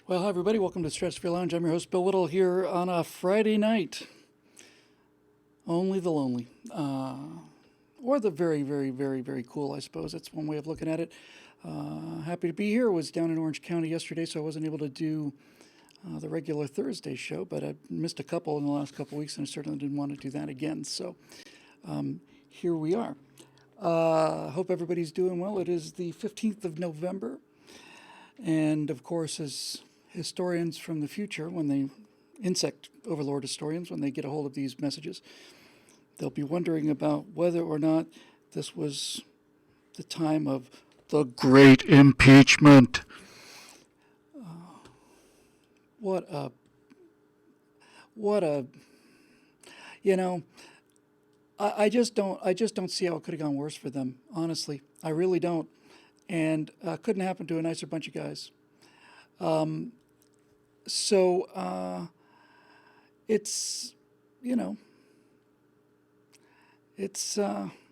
Well, hi everybody. Welcome to Stratosphere Lounge. I'm your host, Bill Whittle, here on a Friday night. Only the lonely. Or the very, very, very, very cool, I suppose. That's one way of looking at it. Happy to be here. Was down in Orange County yesterday, so I wasn't able to do the regular Thursday show, but I missed a couple in the last couple weeks, and I certainly didn't want to do that again. So here we are. Hope everybody's doing well. It is the 15th of November. And of course, as historians from the future, insect overlord historians, when they get a hold of these messages, they'll be wondering about whether or not this was the time of the great impeachment. What a, what a, you know, I just don't see how it could have gone worse for them. Honestly, I really don't. And couldn't happen to a nicer bunch of guys. So it's, you know, it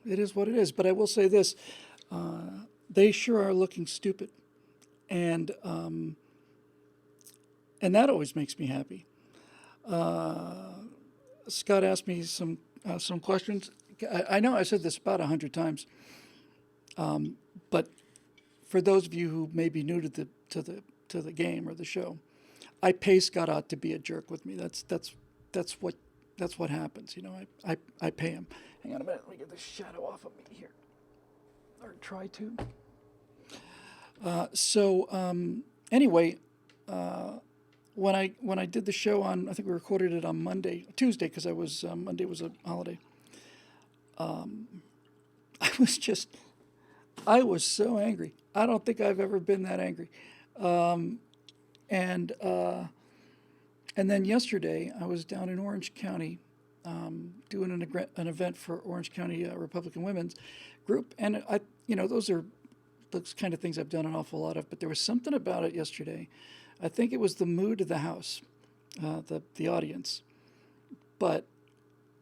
is what it is. But I will say this: they sure are looking stupid, and that always makes me happy. Scott asked me some questions. I know I said this about 100 times, but for those of you who may be new to the game or the show, I pay Scott out to be a jerk with me. That's what happens. You know, I pay him. Hang on a minute. Let me get the shadow off of me here, or try to. Anyway, when I did the show on, I think we recorded it on Tuesday, because Monday was a holiday. I was just, I was so angry. I don't think I've ever been that angry. And then yesterday I was down in Orange County, doing an event for Orange County Republican Women's Group, and those are those kind of things I've done an awful lot of. But there was something about it yesterday. I think it was the mood of the house, the audience, but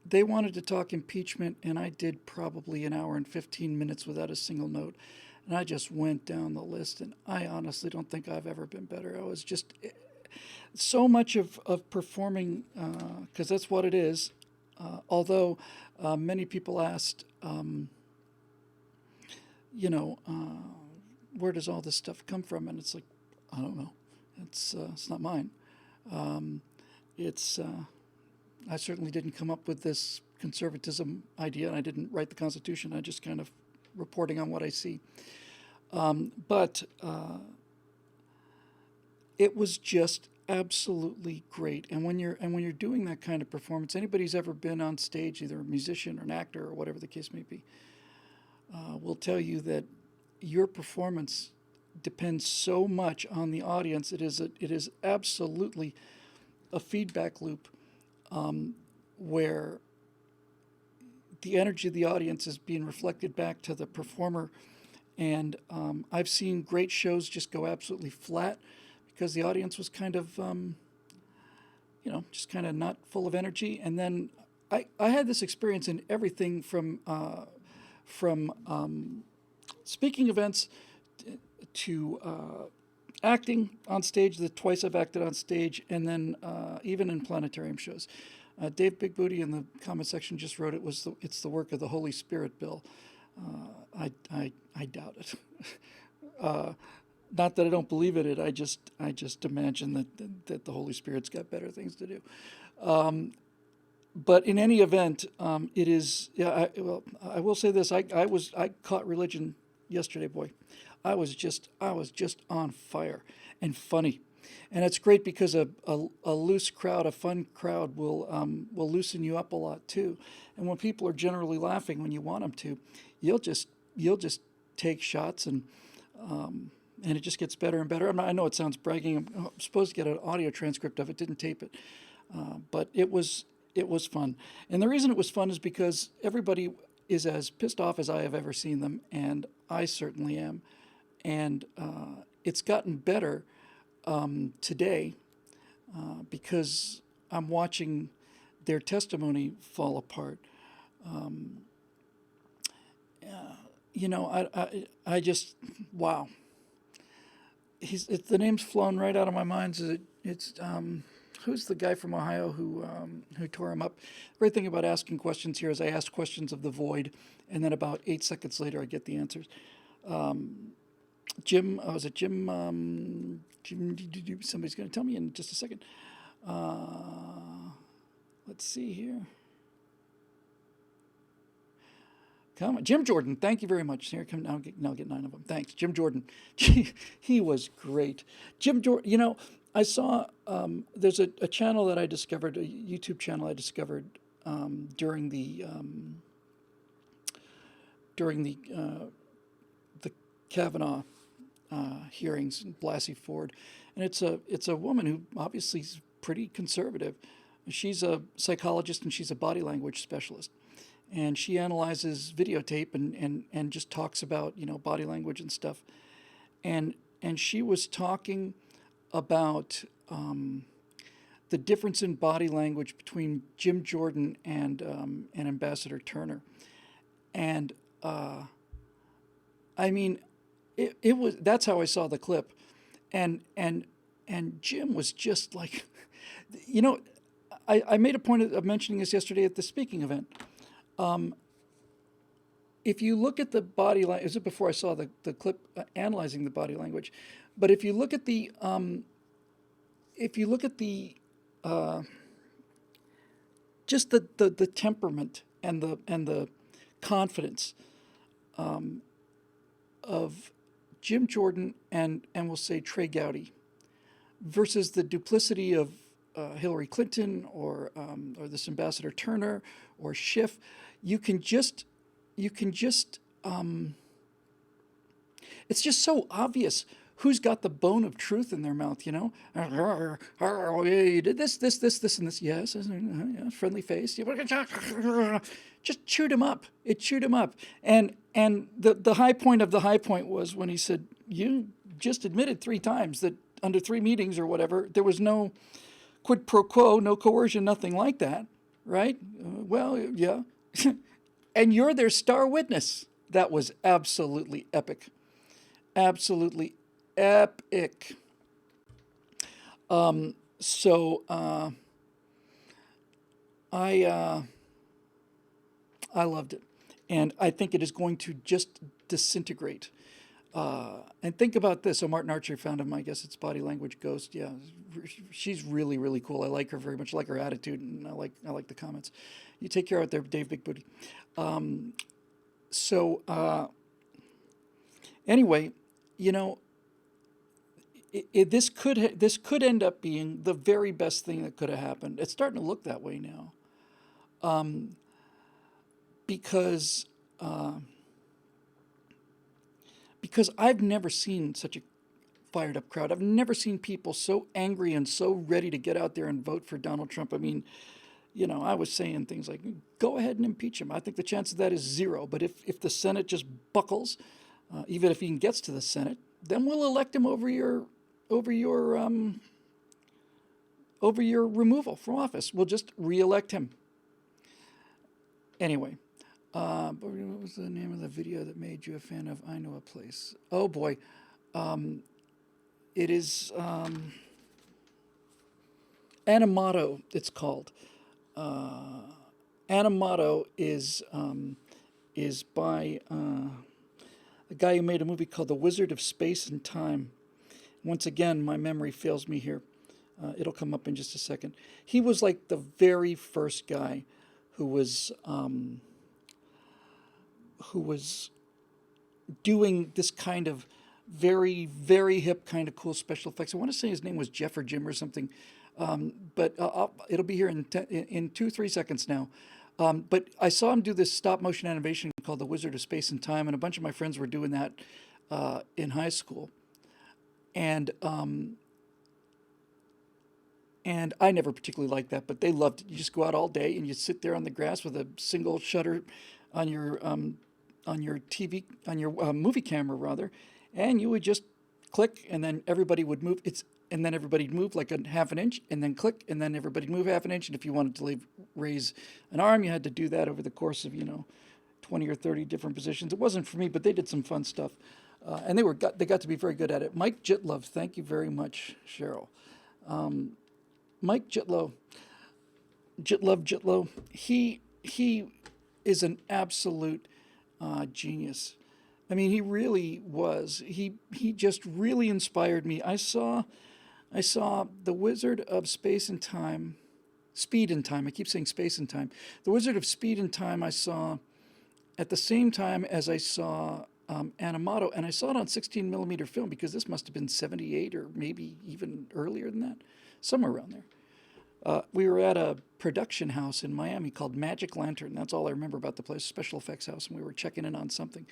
they wanted to talk impeachment, and I did probably an hour and 15 minutes without a single note. And I just went down the list, and I honestly don't think I've ever been better. I was just so much of performing, because that's what it is. Although many people asked, where does all this stuff come from? And it's like, I don't know. It's not mine. It's I certainly didn't come up with this conservatism idea, and I didn't write the Constitution. I just kind of reporting on what I see. But it was just absolutely great. And when you're doing that kind of performance, anybody's ever been on stage, either a musician or an actor or whatever the case may be, will tell you that your performance depends so much on the audience. It is absolutely a feedback loop, where the energy of the audience is being reflected back to the performer. And I've seen great shows just go absolutely flat because the audience was kind of, just kind of not full of energy. And then I had this experience in everything from speaking events to acting on stage. The twice I've acted on stage, and then even in planetarium shows. Dave Big Booty in the comment section just wrote it's the work of the Holy Spirit, Bill. I doubt it. Not that I don't believe in it. I just imagine that the Holy Spirit's got better things to do. But in any event, it is. Yeah. I will say this. I caught religion yesterday, boy. I was just on fire and funny. And it's great because a loose crowd, a fun crowd, will loosen you up a lot too. And when people are generally laughing when you want them to, you'll just take shots, and it just gets better and better. I know it sounds bragging. I'm supposed to get an audio transcript of it. Didn't tape it, but it was fun. And the reason it was fun is because everybody is as pissed off as I have ever seen them, and I certainly am. And it's gotten better today, because I'm watching their testimony fall apart. I just, wow. the name's flown right out of my mind. It's who's the guy from Ohio who tore him up? Great thing about asking questions here is I ask questions of the void, and then about 8 seconds later I get the answers. Jim, was it Jim? Somebody's going to tell me in just a second. Let's see here. Come on, Jim Jordan. Thank you very much. Here, come now. Now get 9 of them. Thanks, Jim Jordan. He was great. Jim Jordan. You know, I saw there's a channel that I discovered, a YouTube channel I discovered during the Kavanaugh hearings in Blasey Ford, and it's a woman who obviously is pretty conservative. She's a psychologist and she's a body language specialist, and she analyzes videotape and just talks about body language and stuff, and she was talking about the difference in body language between Jim Jordan and Ambassador Turner, and I mean, it was that's how I saw the clip, and Jim was just like, I made a point of mentioning this yesterday at the speaking event. If you look at the body language, is it before I saw the clip analyzing the body language? But if you look at the just the temperament and the confidence of Jim Jordan and we'll say Trey Gowdy versus the duplicity of Hillary Clinton or this Ambassador Turner or Schiff, you can just it's just so obvious who's got the bone of truth in their mouth, Oh, yeah, you did this, and this. Yes, yeah, friendly face. Just chewed him up. It chewed him up. And the high point of the high point was when he said, you just admitted 3 times that under 3 meetings or whatever, there was no quid pro quo, no coercion, nothing like that, right? Well, yeah. And you're their star witness. That was absolutely epic. Absolutely epic. So I loved it, and I think it is going to just disintegrate. And think about this. So Martin Archer found him. I guess it's Body Language Ghost. Yeah, she's really, really cool. I like her very much. I like her attitude, and I like the comments. You take care out there, Dave Big Booty. Anyway, this could end up being the very best thing that could have happened. It's starting to look that way now, because I've never seen such a fired up crowd. I've never seen people so angry and so ready to get out there and vote for Donald Trump. I mean, I was saying things like, go ahead and impeach him. I think the chance of that is 0. But if the Senate just buckles, even if he even gets to the Senate, then we'll elect him over your removal from office. We'll just re-elect him. Anyway, what was the name of the video that made you a fan of I Know a Place? Oh boy, it is Animato. It's called. Animato is by a guy who made a movie called The Wizard of Space and Time. Once again, my memory fails me here. It'll come up in just a second. He was like the very first guy who was doing this kind of very, very hip kind of cool special effects. I want to say his name was Jeff or Jim or something. But it'll be here in 2-3 seconds now. But I saw him do this stop motion animation called The Wizard of Space and Time, and a bunch of my friends were doing that in high school. And I never particularly liked that, but they loved it. You just go out all day and you sit there on the grass with a single shutter on your TV, on your movie camera rather, and you would just click, and then everybody would move. And then everybody'd move like a half an inch, and then click, and then everybody'd move half an inch. And if you wanted to raise an arm, you had to do that over the course of 20 or 30 different positions. It wasn't for me, but they did some fun stuff. and they got to be very good at it. Mike Jitlove, thank you very much, Cheryl. Mike Jitlow, he is an absolute genius. I mean, he really was. He just really inspired me. I saw The Wizard of Space and Time, Speed and Time. I keep saying Space and Time. The Wizard of Speed and Time. I saw at the same time as I saw Animato, and I saw it on 16 millimeter film because this must have been 78 or maybe even earlier than that, somewhere around there. We were at a production house in Miami called Magic Lantern. That's all I remember about the place, special effects house, and we were checking in on something.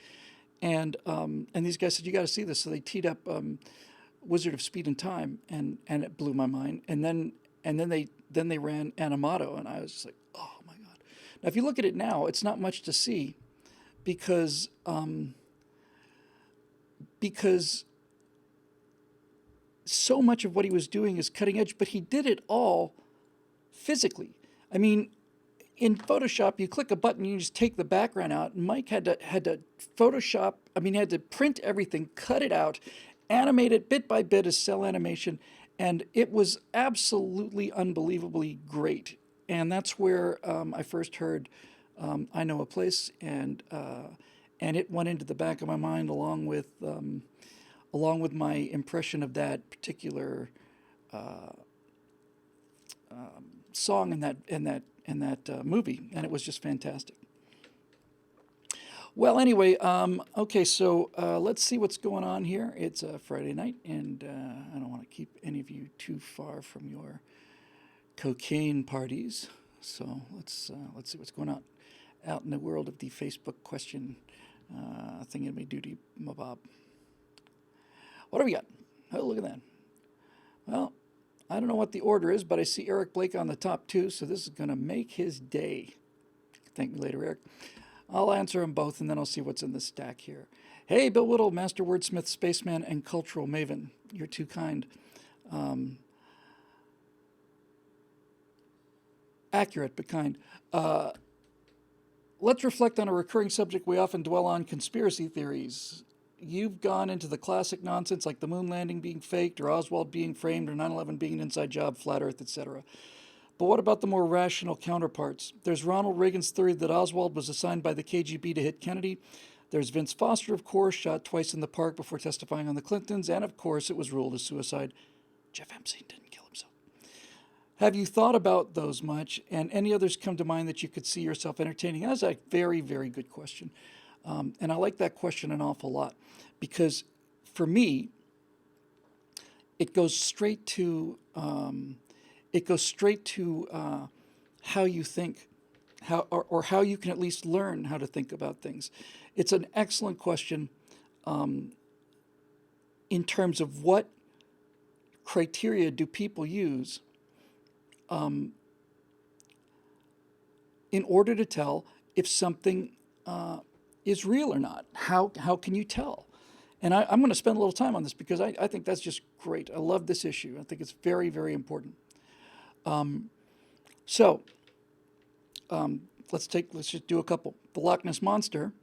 And these guys said, "You got to see this." So they teed up Wizard of Speed and Time, and it blew my mind. And then they ran Animato, and I was just like, "Oh my god!" Now, if you look at it now, it's not much to see, because because so much of what he was doing is cutting edge, but he did it all physically. I mean, in Photoshop, you click a button, you just take the background out. Mike had to Photoshop. I mean, he had to print everything, cut it out, animate it bit by bit as cell animation, and it was absolutely unbelievably great. And that's where I first heard "I Know a Place," and it went into the back of my mind along with my impression of that particular song in that movie, and it was just fantastic. Well, anyway, okay, so let's see what's going on here. It's a Friday night, and I don't want to keep any of you too far from your cocaine parties. So let's see what's going on out in the world of the Facebook question thingy doody mabob. What do we got? Oh, look at that. Well, I don't know what the order is, but I see Eric Blake on the top too, so this is going to make his day. Thank me later, Eric. I'll answer them both, and then I'll see what's in the stack here. Hey, Bill Whittle, Master Wordsmith, Spaceman, and Cultural Maven. You're too kind. Accurate, but kind. Let's reflect on a recurring subject we often dwell on, conspiracy theories. You've gone into the classic nonsense like the moon landing being faked, or Oswald being framed, or 9/11 being an inside job, flat Earth, etc. But what about the more rational counterparts? There's Ronald Reagan's theory that Oswald was assigned by the KGB to hit Kennedy. There's Vince Foster, of course, shot twice in the park before testifying on the Clintons. And, of course, it was ruled a suicide. Jeff Epstein didn't kill himself. Have you thought about those much? And any others come to mind that you could see yourself entertaining? That's a very, very good question. And I like that question an awful lot because, for me, it goes straight to how you think, or how you can at least learn how to think about things. It's an excellent question in terms of what criteria do people use in order to tell if something is real or not. How can you tell? And I'm going to spend a little time on this because I think that's just great. I love this issue. I think it's very, very important. So let's just do a couple. The Loch Ness Monster,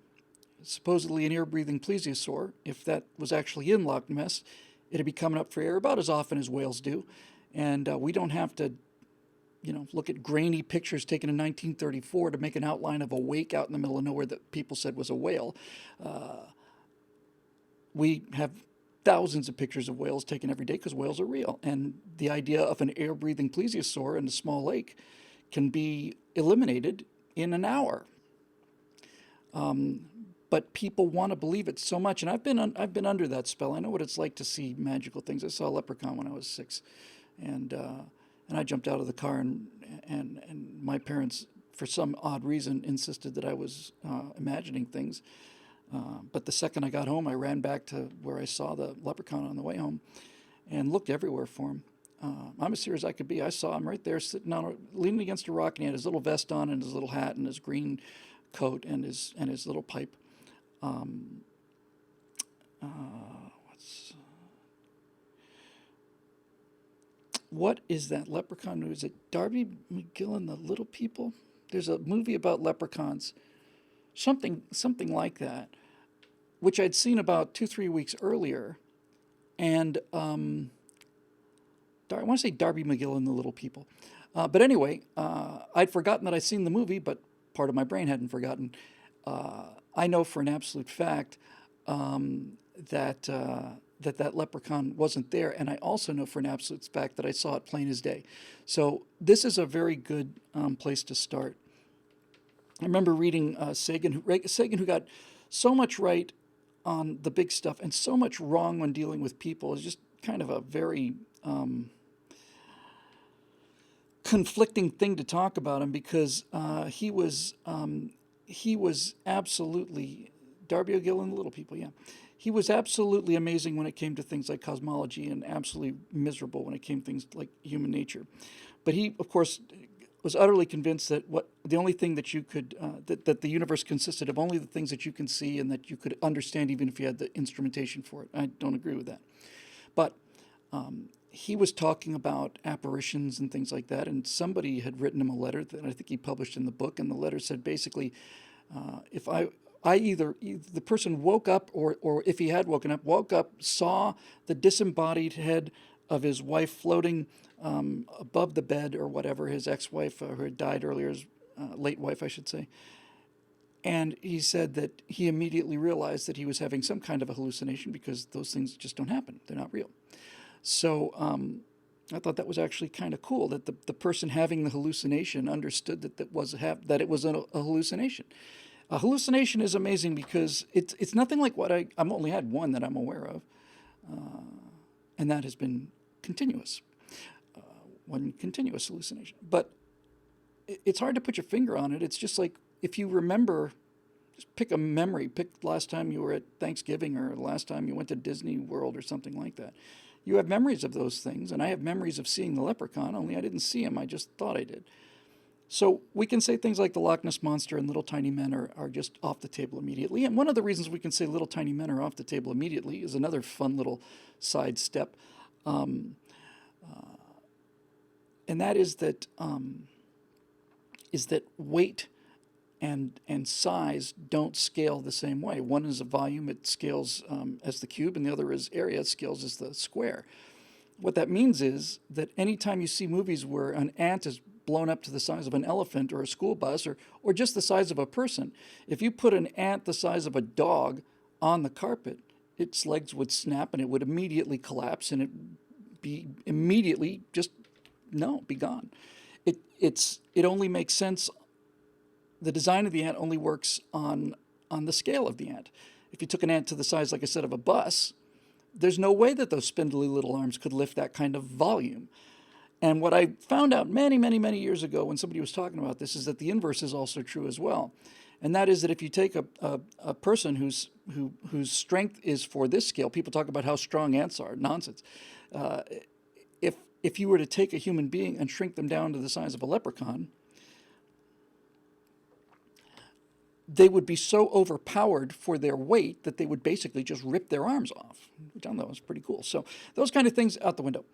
supposedly an air-breathing plesiosaur. If that was actually in Loch Ness, it'd be coming up for air about as often as whales do. And we don't have to, look at grainy pictures taken in 1934 to make an outline of a wake out in the middle of nowhere that people said was a whale. We have thousands of pictures of whales taken every day because whales are real. And the idea of an air-breathing plesiosaur in a small lake can be eliminated in an hour. But people want to believe it so much, and I've been under that spell. I know what it's like to see magical things. I saw a leprechaun when I was 6, and I jumped out of the car, and my parents, for some odd reason, insisted that I was imagining things. But the second I got home, I ran back to where I saw the leprechaun on the way home, and looked everywhere for him. I'm as serious as I could be. I saw him right there, leaning against a rock, and he had his little vest on, and his little hat, and his green coat, and his little pipe. What is that leprechaun? Is it Darby McGill and the Little People? There's a movie about leprechauns, something like that, which I'd seen about 2, 3 weeks earlier, and I want to say Darby McGill and the Little People. But anyway, I'd forgotten that I'd seen the movie, but part of my brain hadn't forgotten. I know for an absolute fact that that leprechaun wasn't there, and I also know for an absolute fact that I saw it plain as day. So this is a very good place to start. I remember reading Sagan, who got so much right on the big stuff and so much wrong when dealing with people, is just kind of a very conflicting thing to talk about him, because he was absolutely Darby O'Gill and the Little People. Yeah, he was absolutely amazing when it came to things like cosmology, and absolutely miserable when it came to things like human nature. But he, of course, was utterly convinced that the only thing that you could that the universe consisted of only the things that you can see and that you could understand, even if you had the instrumentation for it. I don't agree with that, but he was talking about apparitions and things like that, and somebody had written him a letter that I think he published in the book, and the letter said basically, if I either the person woke up, or if he had woke up, saw the disembodied head of his wife floating above the bed, or whatever, his ex-wife who had died earlier, his late wife, I should say. And he said that he immediately realized that he was having some kind of a hallucination, because those things just don't happen. They're not real. So I thought that was actually kind of cool, that the person having the hallucination understood that it was a hallucination. A hallucination is amazing because it's nothing like what I've only had one that I'm aware of, and that has been continuous, one continuous hallucination. But it's hard to put your finger on it. It's just like, if you remember, just pick a memory. Pick the last time you were at Thanksgiving, or the last time you went to Disney World, or something like that. You have memories of those things, and I have memories of seeing the leprechaun, only I didn't see him. I just thought I did. So we can say things like the Loch Ness Monster and Little Tiny Men are just off the table immediately. And one of the reasons we can say Little Tiny Men are off the table immediately is another fun little side step. And that is that weight and size don't scale the same way. One is a volume, it scales as the cube, and the other is area, it scales as the square. What that means is that anytime you see movies where an ant is blown up to the size of an elephant, or a school bus, or just the size of a person, if you put an ant the size of a dog on the carpet, its legs would snap and it would immediately collapse, and it be immediately just be gone. It only makes sense. The design of the ant only works on the scale of the ant. If you took an ant to the size, like I said, of a bus, there's no way that those spindly little arms could lift that kind of volume. And what I found out many, many, many years ago when somebody was talking about this is that the inverse is also true as well. And that is that if you take a person whose strength is for this scale, people talk about how strong ants are. Nonsense. If you were to take a human being and shrink them down to the size of a leprechaun, they would be so overpowered for their weight that they would basically just rip their arms off, which I thought was pretty cool. So those kind of things out the window.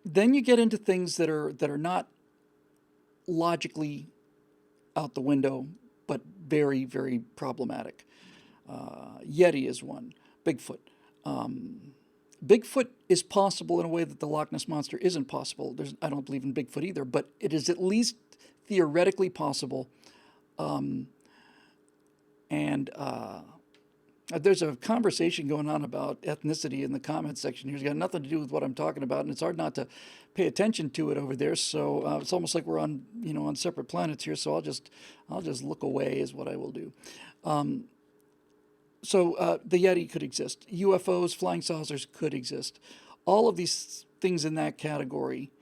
Then you get into things that are not logically out the window, but very, very problematic. Yeti is one. Bigfoot. Bigfoot is possible in a way that the Loch Ness Monster isn't possible. I don't believe in Bigfoot either, but it is at least theoretically possible. There's a conversation going on about ethnicity in the comments section here. It's got nothing to do with what I'm talking about, and it's hard not to pay attention to it over there. So it's almost like we're on separate planets here. So I'll just look away is what I will do. So the Yeti could exist. UFOs, flying saucers could exist. All of these things in that category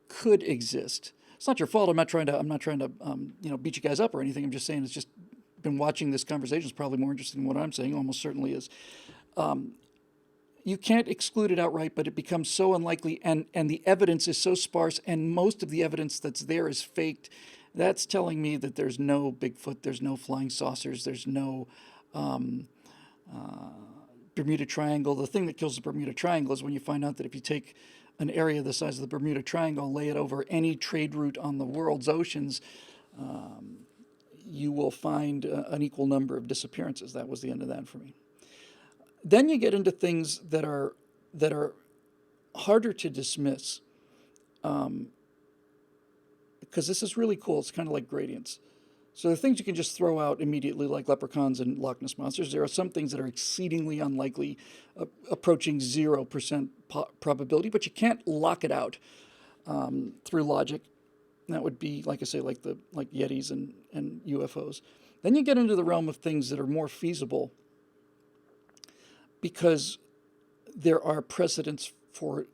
could exist. It's not your fault. I'm not trying to beat you guys up or anything. I'm just saying it's just been watching this conversation is probably more interesting than what I'm saying. Almost certainly is. You can't exclude it outright, but it becomes so unlikely, and the evidence is so sparse, and most of the evidence that's there is faked. That's telling me that there's no Bigfoot, there's no flying saucers, there's no Bermuda Triangle. The thing that kills the Bermuda Triangle is when you find out that if you take an area the size of the Bermuda Triangle, lay it over any trade route on the world's oceans, you will find an equal number of disappearances. That was the end of that for me. Then you get into things that are harder to dismiss, because this is really cool. It's kind of like gradients. So the things you can just throw out immediately, like leprechauns and Loch Ness monsters, there are some things that are exceedingly unlikely, approaching 0% probability, but you can't lock it out through logic. That would be, like I say, like Yetis and UFOs. Then you get into the realm of things that are more feasible, because there are precedents for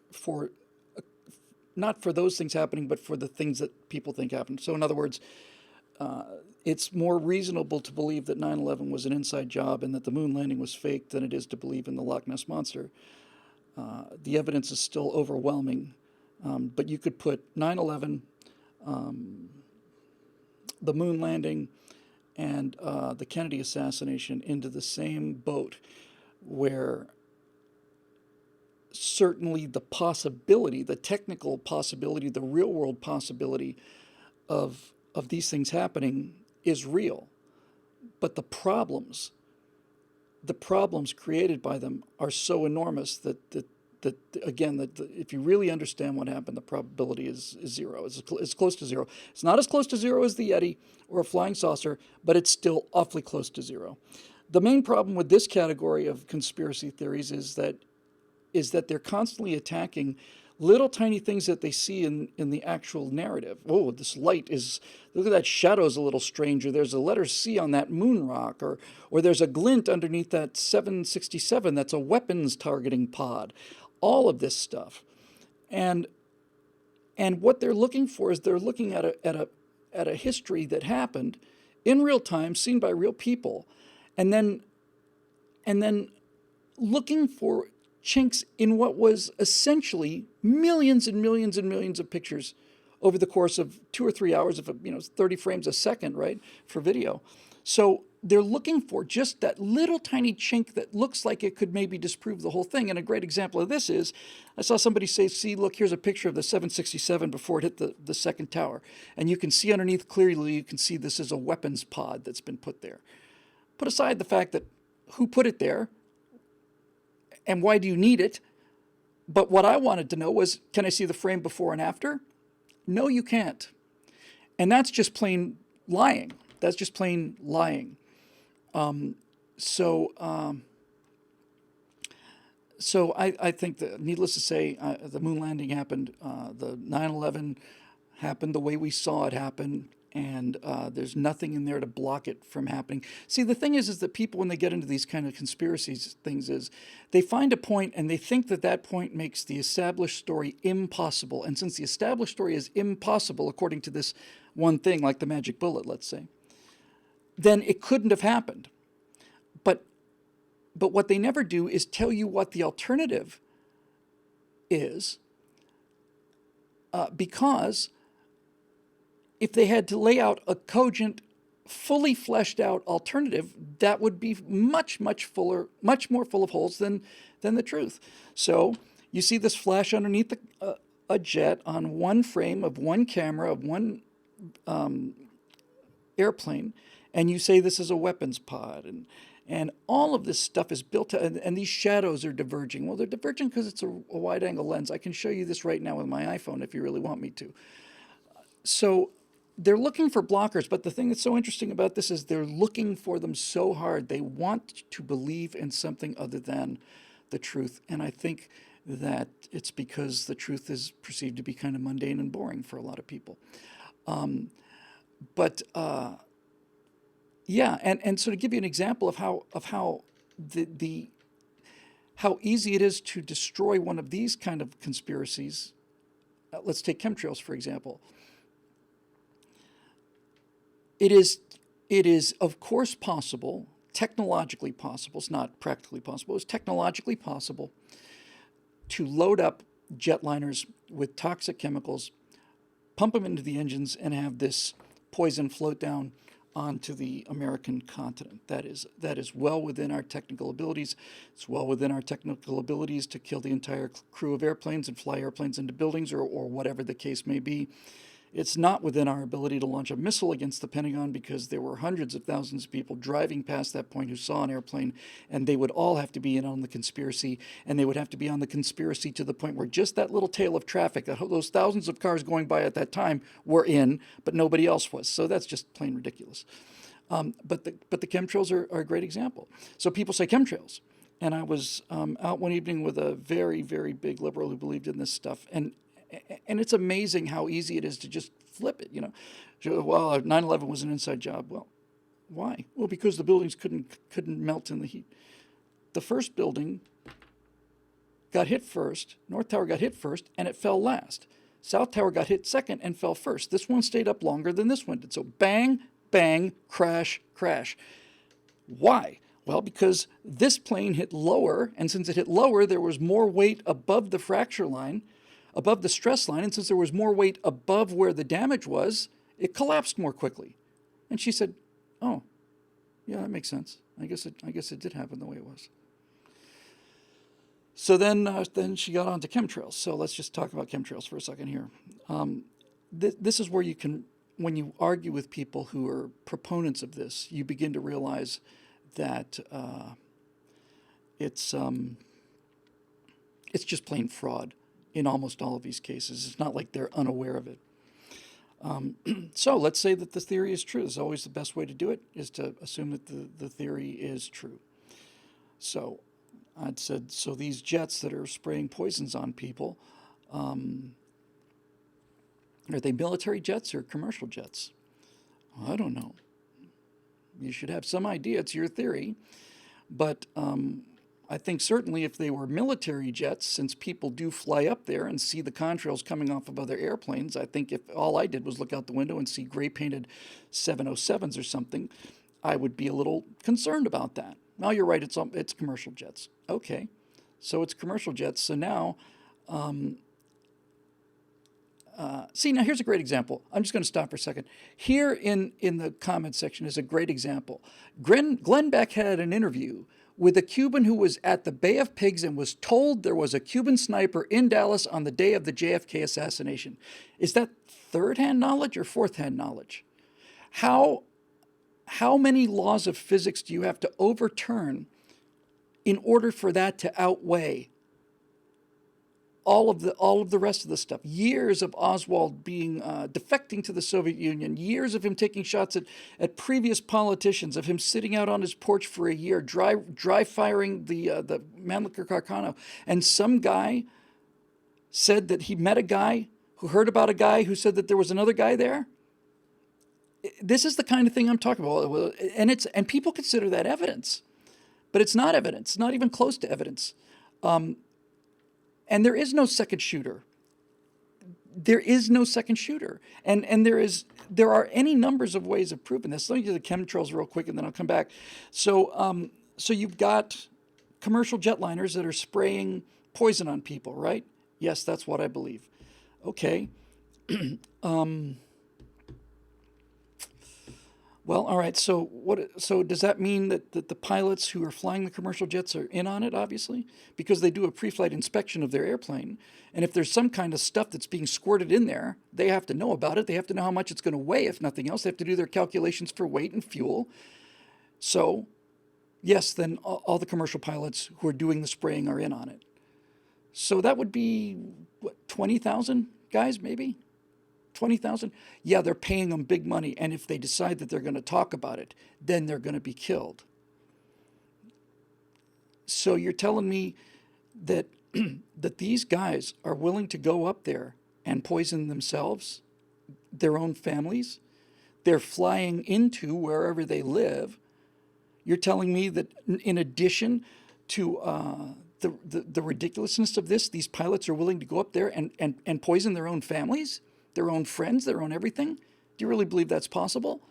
not for those things happening, but for the things that people think happen. So in other words, it's more reasonable to believe that 9/11 was an inside job and that the moon landing was fake than it is to believe in the Loch Ness monster. The evidence is still overwhelming, but you could put 9/11, the moon landing, and the Kennedy assassination into the same boat, where certainly the possibility, the technical possibility, the real world possibility of these things happening is real. But the problems created by them are so enormous that again, if you really understand what happened, the probability is zero. It's close to zero. It's not as close to zero as the Yeti or a flying saucer, but it's still awfully close to zero. The main problem with this category of conspiracy theories is that they're constantly attacking little tiny things that they see in the actual narrative. Oh, this light is, look at that shadow's a little strange, or there's a letter C on that moon rock, or there's a glint underneath that 767 that's a weapons targeting pod. All of this stuff. And what they're looking for is they're looking at a history that happened in real time, seen by real people, and then looking for chinks in what was essentially millions and millions and millions of pictures over the course of 2 or 3 hours of 30 frames a second, right, for video. So they're looking for just that little tiny chink that looks like it could maybe disprove the whole thing. And a great example of this is, I saw somebody say, see, look, here's a picture of the 767 before it hit the second tower. And you can see underneath clearly, you can see this is a weapons pod that's been put there. Put aside the fact that who put it there, and why do you need it? But what I wanted to know was, can I see the frame before and after? No, you can't. And that's just plain lying. That's just plain lying. So I think that, needless to say, the moon landing happened. The 9/11 happened the way we saw it happen. And there's nothing in there to block it from happening. See, the thing is that people, when they get into these kind of conspiracies things, is they find a point and they think that point makes the established story impossible. And since the established story is impossible, according to this one thing, like the magic bullet, let's say, then it couldn't have happened. But what they never do is tell you what the alternative is, because if they had to lay out a cogent, fully fleshed out alternative, that would be much more full of holes than the truth. So you see this flash underneath a jet on one frame of one camera of one airplane, and you say this is a weapons pod, and all of this stuff is built to, and these shadows are diverging. Well, they're diverging because it's a wide-angle lens. I can show you this right now with my iPhone if you really want me to. So they're looking for blockers, but the thing that's so interesting about this is they're looking for them so hard. They want to believe in something other than the truth. And I think that it's because the truth is perceived to be kind of mundane and boring for a lot of people. Yeah, and so to give you an example of how how easy it is to destroy one of these kind of conspiracies, let's take chemtrails, for example. It is of course possible, technologically possible, it's not practically possible, it's technologically possible to load up jetliners with toxic chemicals, pump them into the engines, and have this poison float down onto the American continent. That is well within our technical abilities. It's well within our technical abilities to kill the entire crew of airplanes and fly airplanes into buildings or whatever the case may be. It's not within our ability to launch a missile against the Pentagon because there were hundreds of thousands of people driving past that point who saw an airplane, and they would all have to be in on the conspiracy, and they would have to be on the conspiracy to the point where just that little tail of traffic, those thousands of cars going by at that time, were in, but nobody else was. So that's just plain ridiculous. But the chemtrails are a great example. So people say chemtrails. And I was out one evening with a very, very big liberal who believed in this stuff. And it's amazing how easy it is to just flip it, Well, 9/11 was an inside job. Well, why? Well, because the buildings couldn't melt in the heat. The first building got hit first, North Tower got hit first, and it fell last. South Tower got hit second and fell first. This one stayed up longer than this one did. So bang, bang, crash, crash. Why? Well, because this plane hit lower, and since it hit lower, there was more weight above the fracture line, above the stress line, and since there was more weight above where the damage was, it collapsed more quickly. And she said, "Oh, yeah, that makes sense. I guess it did happen the way it was." So then she got on to chemtrails. So let's just talk about chemtrails for a second here. This is where you can, when you argue with people who are proponents of this, you begin to realize that it's just plain fraud in almost all of these cases. It's not like they're unaware of it. So let's say that the theory is true. It's always the best way to do it is to assume that the theory is true. So I'd said, so these jets that are spraying poisons on people, are they military jets or commercial jets? Well, I don't know. You should have some idea. It's your theory. But I think certainly if they were military jets, since people do fly up there and see the contrails coming off of other airplanes, I think if all I did was look out the window and see gray painted 707s or something, I would be a little concerned about that. Now you're right, it's commercial jets. Okay, so it's commercial jets. So now, see, now here's a great example. I'm just going to stop for a second. Here in the comment section is a great example. Glenn Beck had an interview with a Cuban who was at the Bay of Pigs and was told there was a Cuban sniper in Dallas on the day of the JFK assassination. Is that third-hand knowledge or fourth-hand knowledge? How many laws of physics do you have to overturn in order for that to outweigh all of the rest of the stuff? Years of Oswald being defecting to the Soviet Union, years of him taking shots at previous politicians, of him sitting out on his porch for a year, dry firing the Mamluk Karkano, and some guy said that he met a guy who heard about a guy who said that there was another guy there. This is the kind of thing I'm talking about, and people consider that evidence, but it's not evidence, not even close to evidence. And there is no second shooter. There is no second shooter. And there are any numbers of ways of proving this. Let me do the chemtrails real quick and then I'll come back. So you've got commercial jetliners that are spraying poison on people, right? Yes, that's what I believe. Okay. Well, all right. So does that mean that the pilots who are flying the commercial jets are in on it? Obviously, because they do a pre-flight inspection of their airplane, and if there's some kind of stuff that's being squirted in there, they have to know about it. They have to know how much it's going to weigh. If nothing else, they have to do their calculations for weight and fuel. So, yes, then all the commercial pilots who are doing the spraying are in on it. So that would be what, 20,000 guys, maybe. 20,000? Yeah, they're paying them big money. And if they decide that they're going to talk about it, then they're going to be killed. So you're telling me that that these guys are willing to go up there and poison themselves, their own families? They're flying into wherever they live. You're telling me that in addition to the ridiculousness of this, these pilots are willing to go up there and poison their own families? Their own friends, their own everything? Do you really believe that's possible?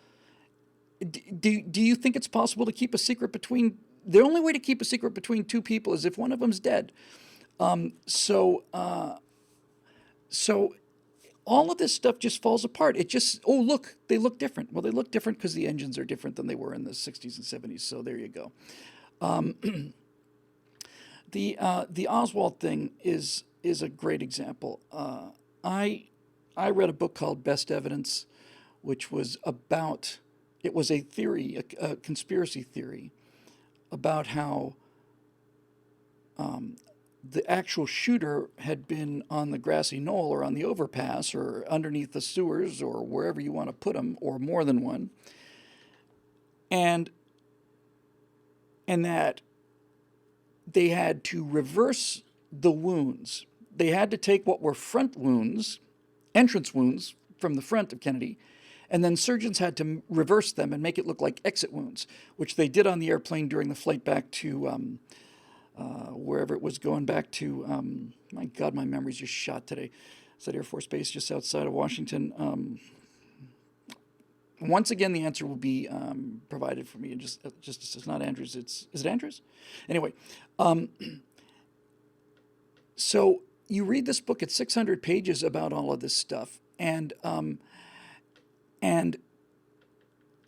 Do you think it's possible to keep a secret between... The only way to keep a secret between two people is if one of them's dead. So all of this stuff just falls apart. It just, oh, look, they look different. Well, they look different because the engines are different than they were in the 60s and 70s. So there you go. The Oswald thing is a great example. I read a book called Best Evidence, which was about, it was a theory, a conspiracy theory about how the actual shooter had been on the grassy knoll or on the overpass or underneath the sewers or wherever you want to put them, or more than one, and and that they had to reverse the wounds. They had to take what were front wounds, entrance wounds from the front of Kennedy, and then surgeons had to reverse them and make it look like exit wounds, which they did on the airplane during the flight back to wherever it was going back to. My God, my memory's just shot today. It's at Air Force Base just outside of Washington. Once again, the answer will be provided for me. Just it's not Andrews. Is it Andrews? Anyway, so you read this book. It's 600 pages about all of this stuff, and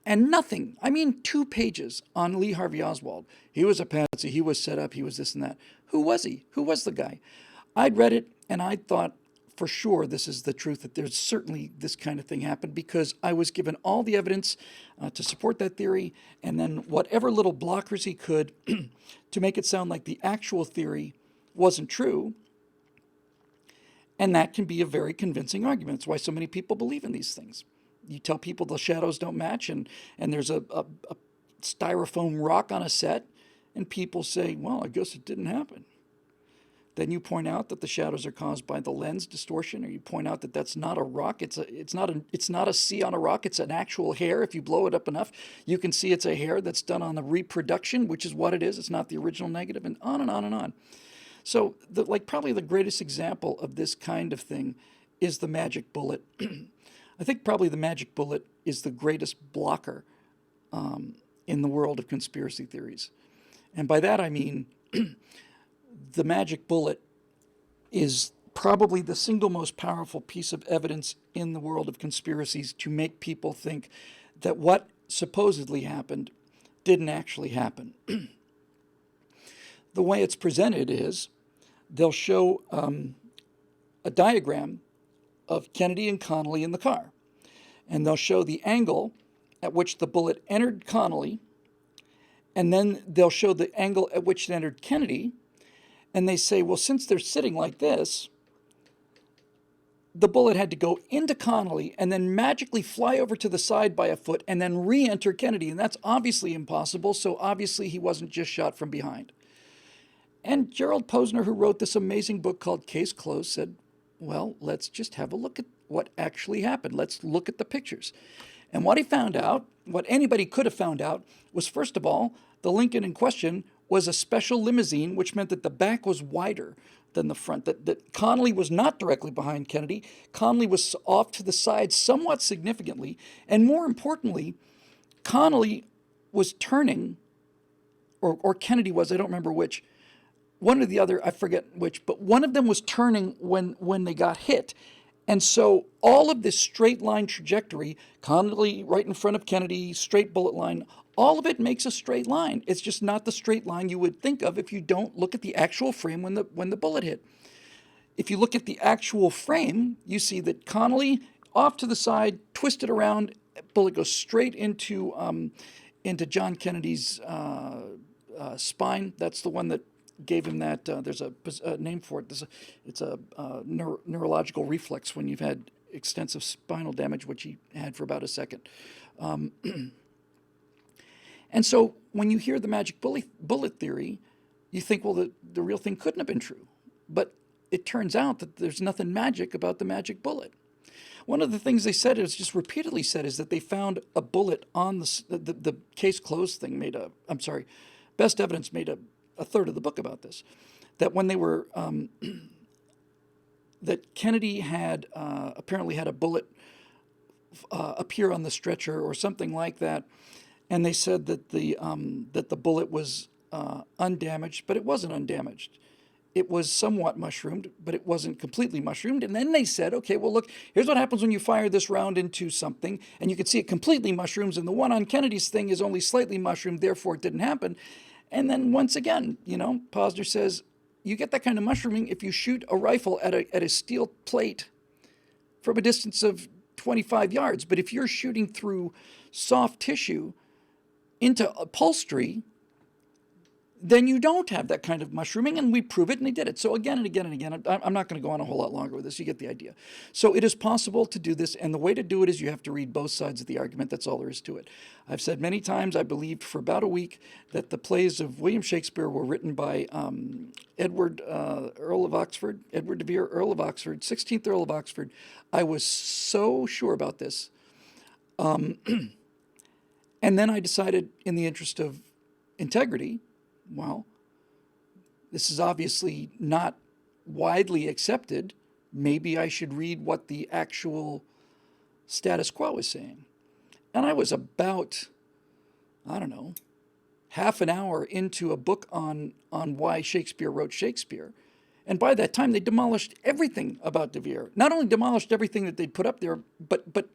nothing. I mean, 2 pages on Lee Harvey Oswald. He was a patsy. He was set up. He was this and that. Who was he? Who was the guy? I'd read it and I thought for sure this is the truth, that there's certainly this kind of thing happened, because I was given all the evidence to support that theory, and then whatever little blockers he could to make it sound like the actual theory wasn't true. And that can be a very convincing argument. It's why so many people believe in these things. You tell people the shadows don't match, and there's a styrofoam rock on a set, and people say, well, I guess it didn't happen. Then you point out that the shadows are caused by the lens distortion, or you point out that that's not a rock. It's not a C on a rock. It's an actual hair. If you blow it up enough, you can see it's a hair that's done on the reproduction, which is what it is. It's not the original negative, and on and on and on. So, probably the greatest example of this kind of thing is the magic bullet. I think probably the magic bullet is the greatest blocker in the world of conspiracy theories. And by that I mean the magic bullet is probably the single most powerful piece of evidence in the world of conspiracies to make people think that what supposedly happened didn't actually happen. The way it's presented is they'll show a diagram of Kennedy and Connally in the car, and they'll show the angle at which the bullet entered Connally, and then they'll show the angle at which it entered Kennedy, and they say, well, since they're sitting like this, the bullet had to go into Connally and then magically fly over to the side by a foot and then re-enter Kennedy, and that's obviously impossible, so obviously he wasn't just shot from behind. And Gerald Posner, who wrote this amazing book called Case Closed, said, well, let's just have a look at what actually happened. Let's look at the pictures. And what he found out, what anybody could have found out, was, first of all, the Lincoln in question was a special limousine, which meant that the back was wider than the front, that Connally was not directly behind Kennedy. Connally was off to the side somewhat significantly. And more importantly, Connally was turning, or Kennedy was, I don't remember which, one or the other, I forget which, but one of them was turning when they got hit. And so all of this straight line trajectory, Connally right in front of Kennedy, straight bullet line, all of it makes a straight line. It's just not the straight line you would think of if you don't look at the actual frame when the bullet hit. If you look at the actual frame, you see that Connally off to the side, twisted around, bullet goes straight into John Kennedy's spine. That's the one that gave him that. There's a name for it. It's a neurological reflex when you've had extensive spinal damage, which he had for about a second. And so when you hear the magic bullet theory, you think, well, the real thing couldn't have been true. But it turns out that there's nothing magic about the magic bullet. One of the things they said, is just repeatedly said, is that they found a bullet on the case closed thing Best Evidence made a third of the book about this, that when they were, that Kennedy had apparently had a bullet appear on the stretcher or something like that, and they said that the bullet was undamaged, but it wasn't undamaged. It was somewhat mushroomed, but it wasn't completely mushroomed. And then they said, okay, well, look, here's what happens when you fire this round into something, and you can see it completely mushrooms, and the one on Kennedy's thing is only slightly mushroomed, therefore it didn't happen. And then once again, Posner says, you get that kind of mushrooming if you shoot a rifle at a steel plate from a distance of 25 yards. But if you're shooting through soft tissue into upholstery, then you don't have that kind of mushrooming, and we prove it, and they did it. So again and again and again, I'm not going to go on a whole lot longer with this. You get the idea. So it is possible to do this, and the way to do it is you have to read both sides of the argument. That's all there is to it. I've said many times, I believed for about a week that the plays of William Shakespeare were written by Edward Earl of Oxford, Edward de Vere, Earl of Oxford, 16th Earl of Oxford. I was so sure about this. And then I decided, in the interest of integrity, well, this is obviously not widely accepted. Maybe I should read what the actual status quo is saying. And I was about, I don't know, half an hour into a book on why Shakespeare wrote Shakespeare. And by that time, they demolished everything about de Vere. Not only demolished everything that they'd put up there, but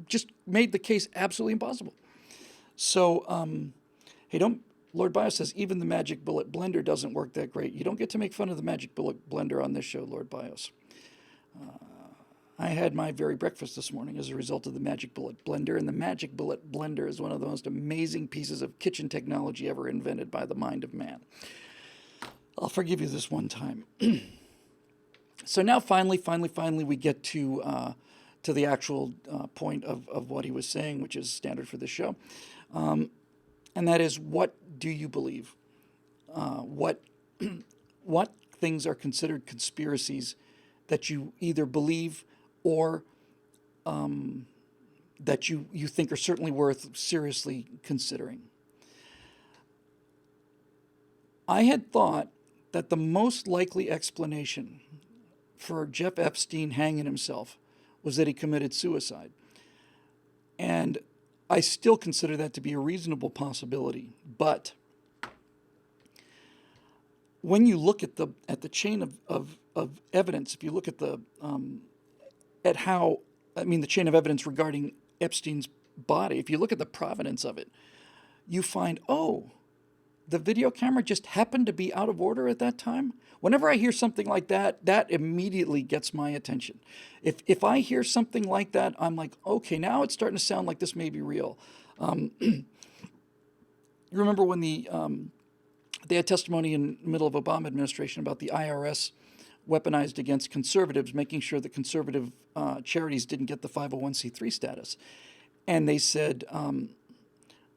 just made the case absolutely impossible. So, hey, don't. Lord Bios says, even the Magic Bullet blender doesn't work that great. You don't get to make fun of the Magic Bullet blender on this show, Lord Bios. I had my very breakfast this morning as a result of the Magic Bullet blender, and the Magic Bullet blender is one of the most amazing pieces of kitchen technology ever invented by the mind of man. I'll forgive you this one time. So now finally, we get to the actual point of what he was saying, which is standard for this show. And that is, what do you believe? What things are considered conspiracies that you either believe or that you think are certainly worth seriously considering? I had thought that the most likely explanation for Jeff Epstein hanging himself was that he committed suicide. And I still consider that to be a reasonable possibility, but when you look at the chain of evidence, if you look at the chain of evidence regarding Epstein's body, if you look at the provenance of it, you find, the video camera just happened to be out of order at that time. Whenever I hear something like that, that immediately gets my attention. If I hear something like that, I'm like, okay, now it's starting to sound like this may be real. You remember when they had testimony in the middle of Obama administration about the IRS weaponized against conservatives, making sure that conservative charities didn't get the 501c3 status. And they said,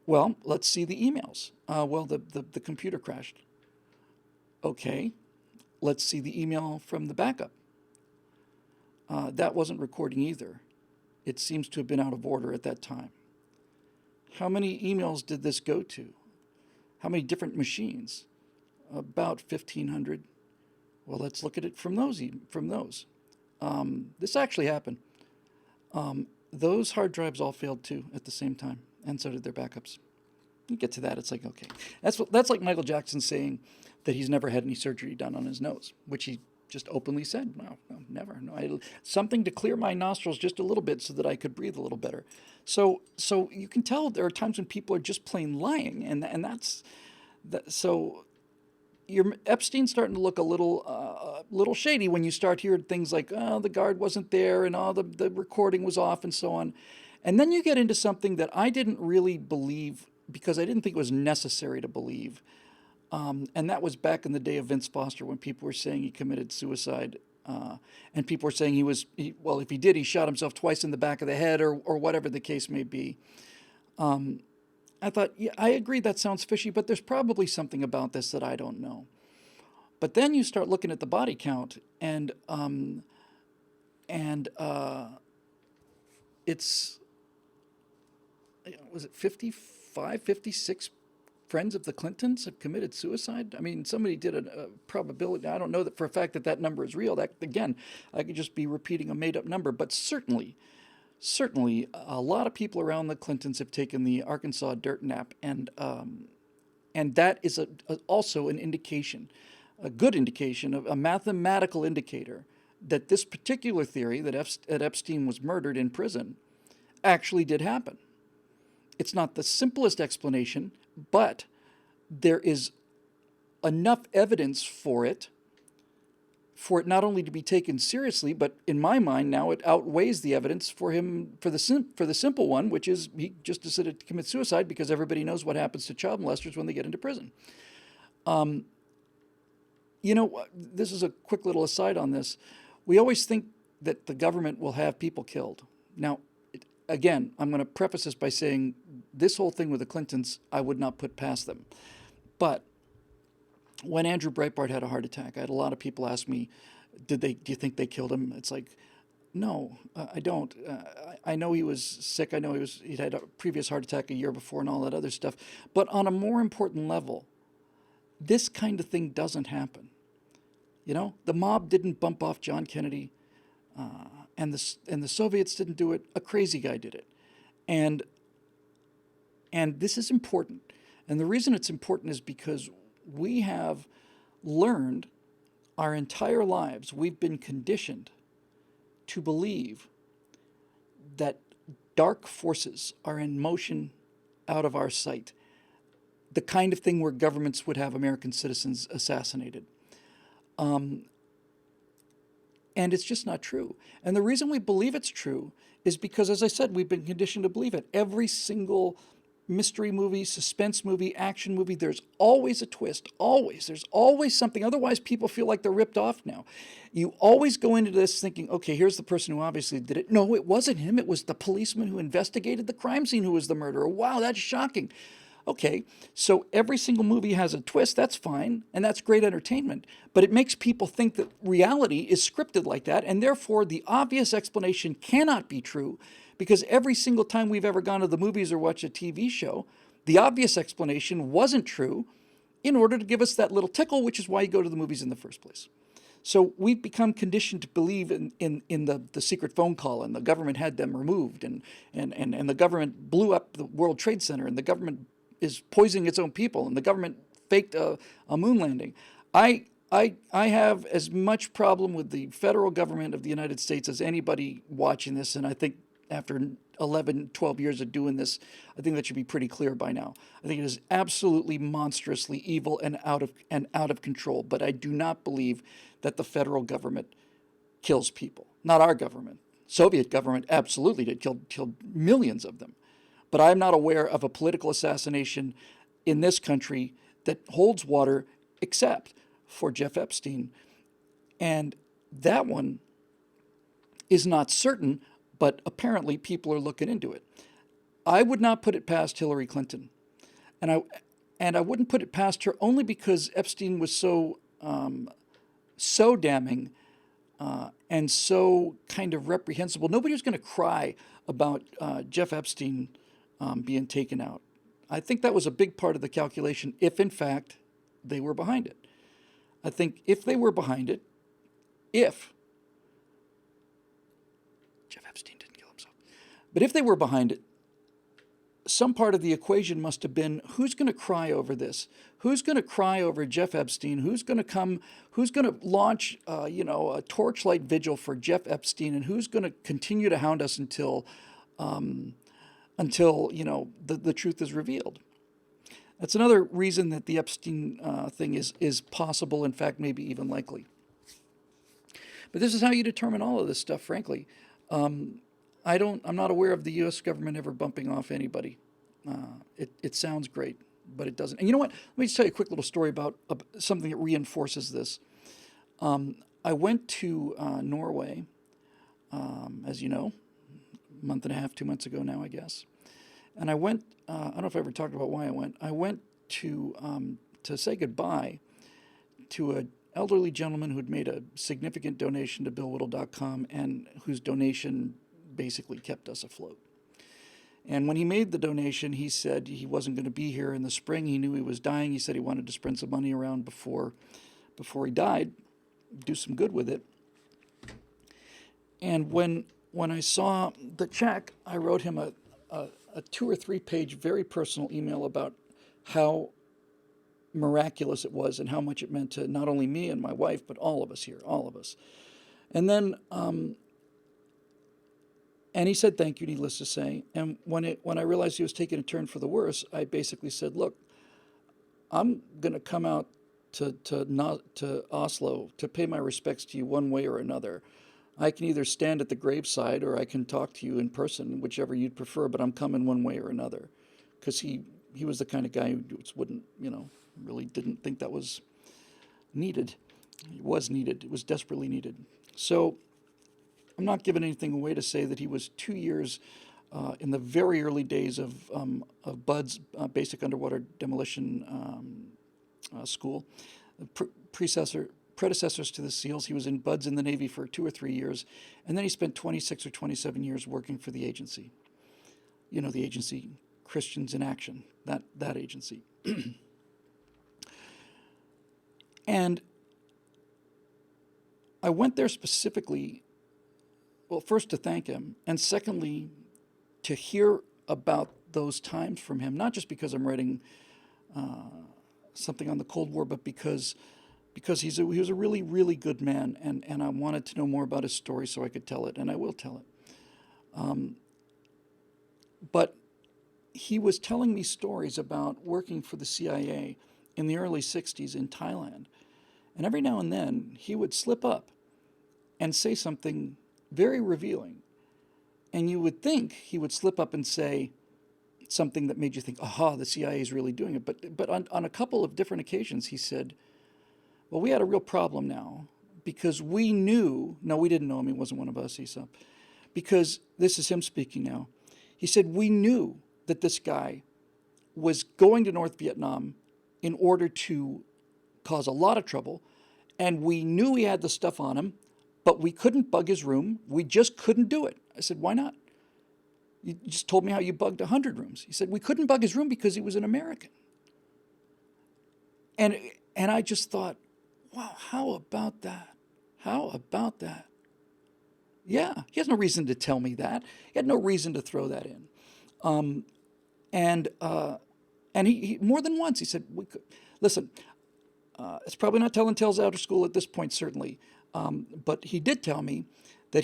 well, let's see the emails. The computer crashed. Okay, let's see the email from the backup. That wasn't recording either. It seems to have been out of order at that time. How many emails did this go to? How many different machines? About 1,500. Well, let's look at it from those. This actually happened. Those hard drives all failed too at the same time, and so did their backups. You get to that, it's like, okay. That's like Michael Jackson saying that he's never had any surgery done on his nose, which he just openly said, no, never. No, something to clear my nostrils just a little bit so that I could breathe a little better. So you can tell there are times when people are just plain lying, and that's that. So Epstein's starting to look a little shady when you start hearing things like, the guard wasn't there, and the recording was off, and so on. And then you get into something that I didn't really believe because I didn't think it was necessary to believe. And that was back in the day of Vince Foster, when people were saying he committed suicide. And people were saying if he did, he shot himself twice in the back of the head, or whatever the case may be. I thought, yeah, I agree that sounds fishy, but there's probably something about this that I don't know. But then you start looking at the body count, and it's, was it 55, 56 friends of the Clintons have committed suicide? I mean, somebody did a probability. I don't know that for a fact that number is real. That, again, I could just be repeating a made-up number, but certainly a lot of people around the Clintons have taken the Arkansas dirt nap, and that is also an indication, a good indication, of a mathematical indicator that this particular theory that Epstein was murdered in prison actually did happen. It's not the simplest explanation, but there is enough evidence for it for it not only to be taken seriously, but in my mind now it outweighs the evidence for him for the simple one, which is he just decided to commit suicide because everybody knows what happens to child molesters when they get into prison. You know, this is a quick little aside on this. We always think that the government will have people killed. Now, again, I'm going to preface this by saying this whole thing with the Clintons, I would not put past them. But when Andrew Breitbart had a heart attack, I had a lot of people ask me, do you think they killed him? It's like, no, I don't. I know he was sick. I know he'd had a previous heart attack a year before and all that other stuff. But on a more important level, this kind of thing doesn't happen. You know, the mob didn't bump off John Kennedy, and the Soviets didn't do it. A crazy guy did it, and this is important. And the reason it's important is because we have learned our entire lives, we've been conditioned to believe that dark forces are in motion out of our sight. The kind of thing where governments would have American citizens assassinated. And it's just not true. And the reason we believe it's true is because, as I said, we've been conditioned to believe it. Every single mystery movie, suspense movie, action movie, there's always a twist. Always. There's always something. Otherwise, people feel like they're ripped off now. You always go into this thinking, okay, here's the person who obviously did it. No, it wasn't him. It was the policeman who investigated the crime scene who was the murderer. Wow, that's shocking. Okay, so every single movie has a twist, that's fine, and that's great entertainment, but it makes people think that reality is scripted like that, and therefore the obvious explanation cannot be true, because every single time we've ever gone to the movies or watched a TV show, the obvious explanation wasn't true in order to give us that little tickle, which is why you go to the movies in the first place. So we've become conditioned to believe in the secret phone call, and the government had them removed, and the government blew up the World Trade Center, and the government is poisoning its own people, and the government faked a moon landing. I have as much problem with the federal government of the United States as anybody watching this, and I think after 11, 12 years of doing this, I think that should be pretty clear by now. I think it is absolutely monstrously evil and out of control, but I do not believe that the federal government kills people. Not our government. Soviet government absolutely did, killed millions of them. But I'm not aware of a political assassination in this country that holds water except for Jeff Epstein. And that one is not certain, but apparently people are looking into it. I would not put it past Hillary Clinton. And I wouldn't put it past her only because Epstein was so damning and so kind of reprehensible. Nobody was going to cry about Jeff Epstein being taken out. I think that was a big part of the calculation, if in fact they were behind it. I think if they were behind it, if Jeff Epstein didn't kill himself, but if they were behind it, some part of the equation must have been, who's going to cry over this? Who's going to cry over Jeff Epstein? Who's going to launch a torchlight vigil for Jeff Epstein, and who's going to continue to hound us until the truth is revealed? That's another reason that the Epstein thing is possible, in fact, maybe even likely. But this is how you determine all of this stuff, frankly. I'm not aware of the U.S. government ever bumping off anybody. It sounds great, but it doesn't. And you know what? Let me just tell you a quick little story about something that reinforces this. I went to Norway, as you know, a month and a half, 2 months ago now, I guess. And I went, I don't know if I ever talked about why I went. I went to say goodbye to an elderly gentleman who'd made a significant donation to BillWhittle.com and whose donation basically kept us afloat. And when he made the donation, he said he wasn't going to be here in the spring. He knew he was dying. He said he wanted to spread some money around before he died, do some good with it. And when I saw the check, I wrote him a 2 or 3 page, very personal email about how miraculous it was and how much it meant to not only me and my wife, but all of us here, all of us. And then, and he said thank you, needless to say. And when I realized he was taking a turn for the worse, I basically said, look, I'm going to come out to Oslo to pay my respects to you one way or another. I can either stand at the graveside or I can talk to you in person, whichever you'd prefer. But I'm coming one way or another, because he was the kind of guy who just wouldn't, really didn't think that was needed. It was needed. It was desperately needed. So I'm not giving anything away to say that he was 2 years in the very early days of Bud's basic underwater demolition school, predecessors to the SEALs. He was in Bud's in the Navy for 2 or 3 years, and then he spent 26 or 27 years working for the agency. The agency Christians in Action, that agency. And I went there specifically, well, first to thank him, and secondly, to hear about those times from him, not just because I'm writing something on the Cold War, but because he was a really, really good man, and I wanted to know more about his story so I could tell it, and I will tell it. But he was telling me stories about working for the CIA in the early 60s in Thailand. And every now and then, he would slip up and say something very revealing. And you would think he would slip up and say something that made you think, aha, the CIA is really doing it. But on a couple of different occasions, he said, well, we had a real problem now because we knew, no, we didn't know him, he wasn't one of us, he said, because this is him speaking now. He said, we knew that this guy was going to North Vietnam in order to cause a lot of trouble, and we knew he had the stuff on him, but we couldn't bug his room. We just couldn't do it. I said, why not? You just told me how you bugged 100 rooms. He said, we couldn't bug his room because he was an American. And I just thought, wow, how about that? How about that? Yeah, he has no reason to tell me that. He had no reason to throw that in. And he more than once, he said, listen, it's probably not telling tales out of school at this point, certainly. But he did tell me that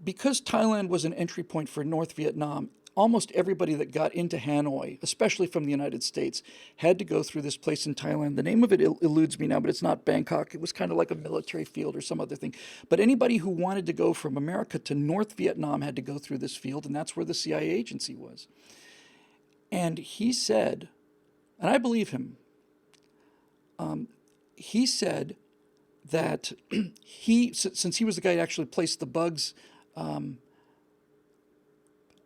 because Thailand was an entry point for North Vietnam, almost everybody that got into Hanoi, especially from the United States, had to go through this place in Thailand. The name of it eludes me now, but it's not Bangkok. It was kind of like a military field or some other thing. But anybody who wanted to go from America to North Vietnam had to go through this field, and that's where the CIA agency was. And he said, and I believe him, he said that since he was the guy who actually placed the bugs, I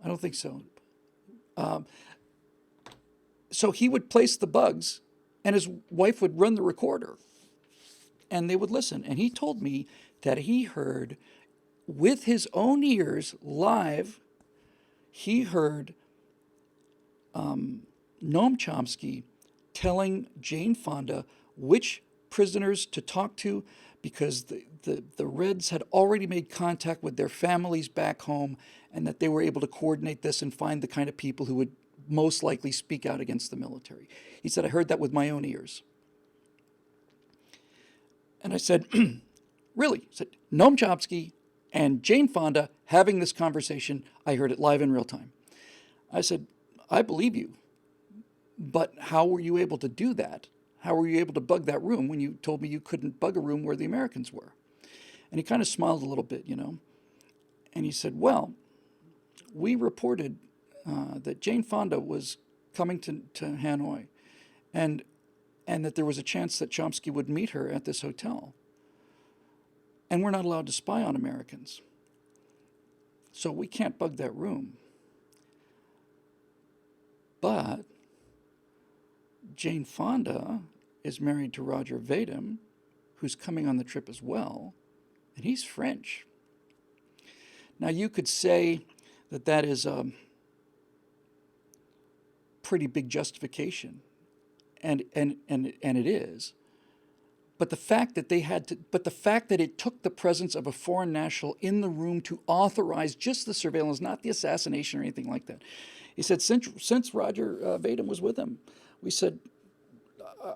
don't think so. So he would place the bugs, and his wife would run the recorder, and they would listen. And he told me that he heard, with his own ears, live, he heard Noam Chomsky telling Jane Fonda which prisoners to talk to, because the Reds had already made contact with their families back home, and that they were able to coordinate this and find the kind of people who would most likely speak out against the military. He said, I heard that with my own ears. And I said, really? He said, Noam Chomsky and Jane Fonda having this conversation, I heard it live in real time. I said, I believe you, but how were you able to do that? How were you able to bug that room when you told me you couldn't bug a room where the Americans were? And he kind of smiled a little bit, And he said, well, we reported that Jane Fonda was coming to Hanoi, and that there was a chance that Chomsky would meet her at this hotel. And we're not allowed to spy on Americans. So we can't bug that room. But Jane Fonda is married to Roger Vadim, who's coming on the trip as well, and he's French. Now, you could say that is a pretty big justification, and it is. But the fact that it took the presence of a foreign national in the room to authorize just the surveillance, not the assassination or anything like that. He said, since Roger Vadim was with him, we said,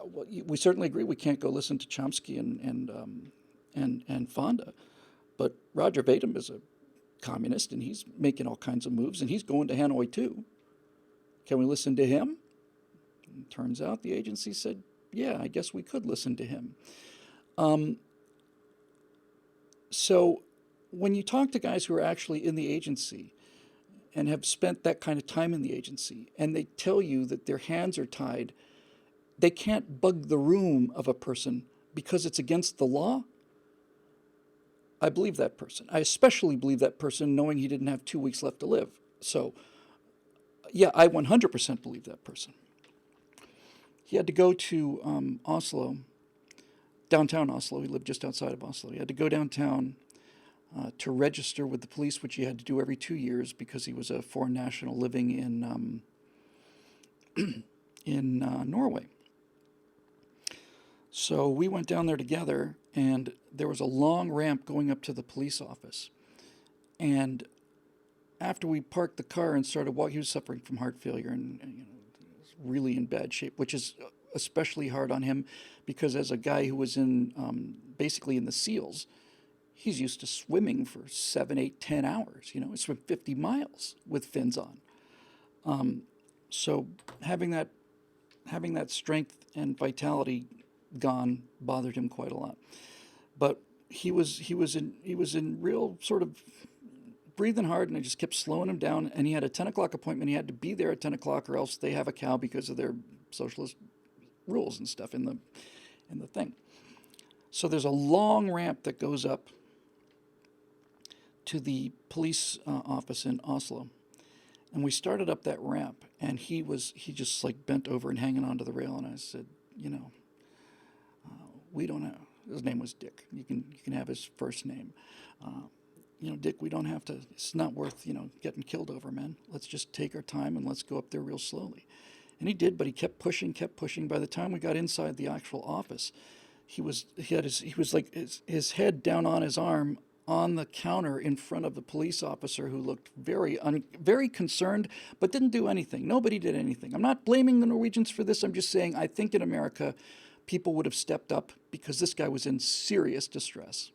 well, we certainly agree we can't go listen to Chomsky and Fonda, but Roger Vadim is a communist and he's making all kinds of moves and he's going to Hanoi too. Can we listen to him? And turns out the agency said, yeah, I guess we could listen to him. Um, so when you talk to guys who are actually in the agency and have spent that kind of time in the agency, and they tell you that their hands are tied, they can't bug the room of a person because it's against the law. I believe that person. I especially believe that person knowing he didn't have 2 weeks left to live. So, yeah, I 100% believe that person. He had to go to Oslo, downtown Oslo. He lived just outside of Oslo. He had to go downtown to register with the police, which he had to do every 2 years because he was a foreign national living in Norway. So we went down there together, and there was a long ramp going up to the police office. And after we parked the car and started walking, he was suffering from heart failure and was really in bad shape, which is especially hard on him because as a guy who was in basically in the SEALs, he's used to swimming for 7, 8, 10 hours. He swam 50 miles with fins on. So having that strength and vitality gone bothered him quite a lot. But he was in real sort of breathing hard, and I just kept slowing him down. And he had a 10 o'clock appointment. He had to be there at 10 o'clock, or else they have a cow because of their socialist rules and stuff in the thing. So there's a long ramp that goes up to the police office in Oslo, and we started up that ramp, and he just like bent over and hanging onto the rail, and I said, we don't have. His name was Dick. You can have his first name. Dick, we don't have to. It's not worth getting killed over, man. Let's just take our time and let's go up there real slowly. And he did, but he kept pushing, kept pushing. By the time we got inside the actual office, he was like his head down on his arm on the counter in front of the police officer who looked very concerned, but didn't do anything. Nobody did anything. I'm not blaming the Norwegians for this. I'm just saying I think in America, people would have stepped up because this guy was in serious distress.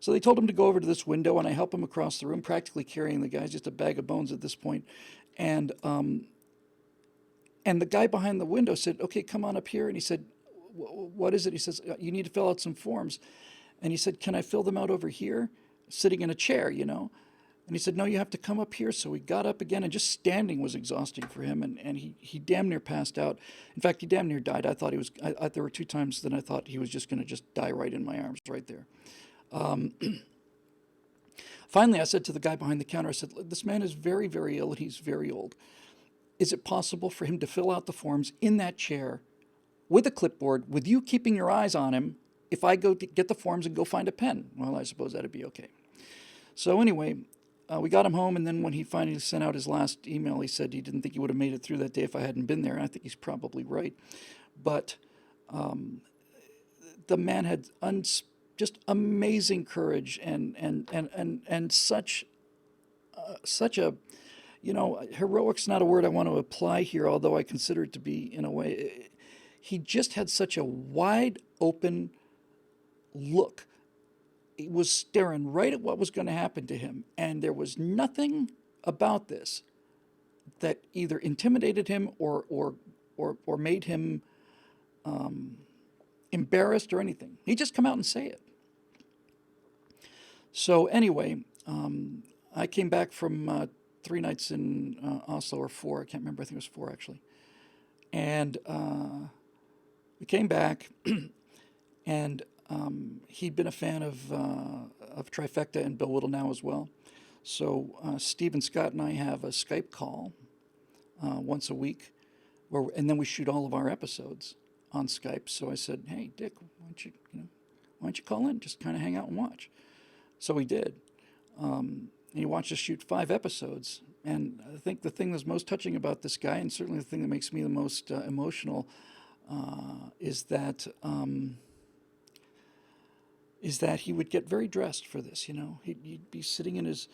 So they told him to go over to this window, and I helped him across the room, practically carrying the guy, just a bag of bones at this point. And the guy behind the window said, "Okay, come on up here." And he said, "What is it?" He says, "You need to fill out some forms." And he said, "Can I fill them out over here, sitting in a chair, And he said, "No, you have to come up here." So he got up again, and just standing was exhausting for him, and he damn near passed out. In fact, he damn near died. I thought he was. There were 2 times that I thought he was just going to just die right in my arms, right there. Finally, I said to the guy behind the counter, I said, "This man is very, very ill, and he's very old. Is it possible for him to fill out the forms in that chair with a clipboard, with you keeping your eyes on him, if I go to get the forms and go find a pen?" Well, I suppose that'd be okay. So anyway, we got him home, and then when he finally sent out his last email, he said he didn't think he would have made it through that day if I hadn't been there, and I think he's probably right. But the man had just amazing courage and such a heroic's not a word I want to apply here, although I consider it to be in a way. He just had such a wide open look. He was staring right at what was going to happen to him, and there was nothing about this that either intimidated him or made him embarrassed or anything. He just come out and say it. So anyway, I came back from 3 nights in Oslo, or 4. I can't remember. I think it was 4 actually. And we came back, and he'd been a fan of Trifecta and Bill Whittle now as well. So Steve and Scott and I have a Skype call once a week, and then we shoot all of our episodes on Skype. So I said, "Hey, Dick, why don't you call in? Just kind of hang out and watch." So he did. And he watched us shoot 5 episodes. And I think the thing that's most touching about this guy, and certainly the thing that makes me the most emotional, is that he would get very dressed for this. He'd be sitting in his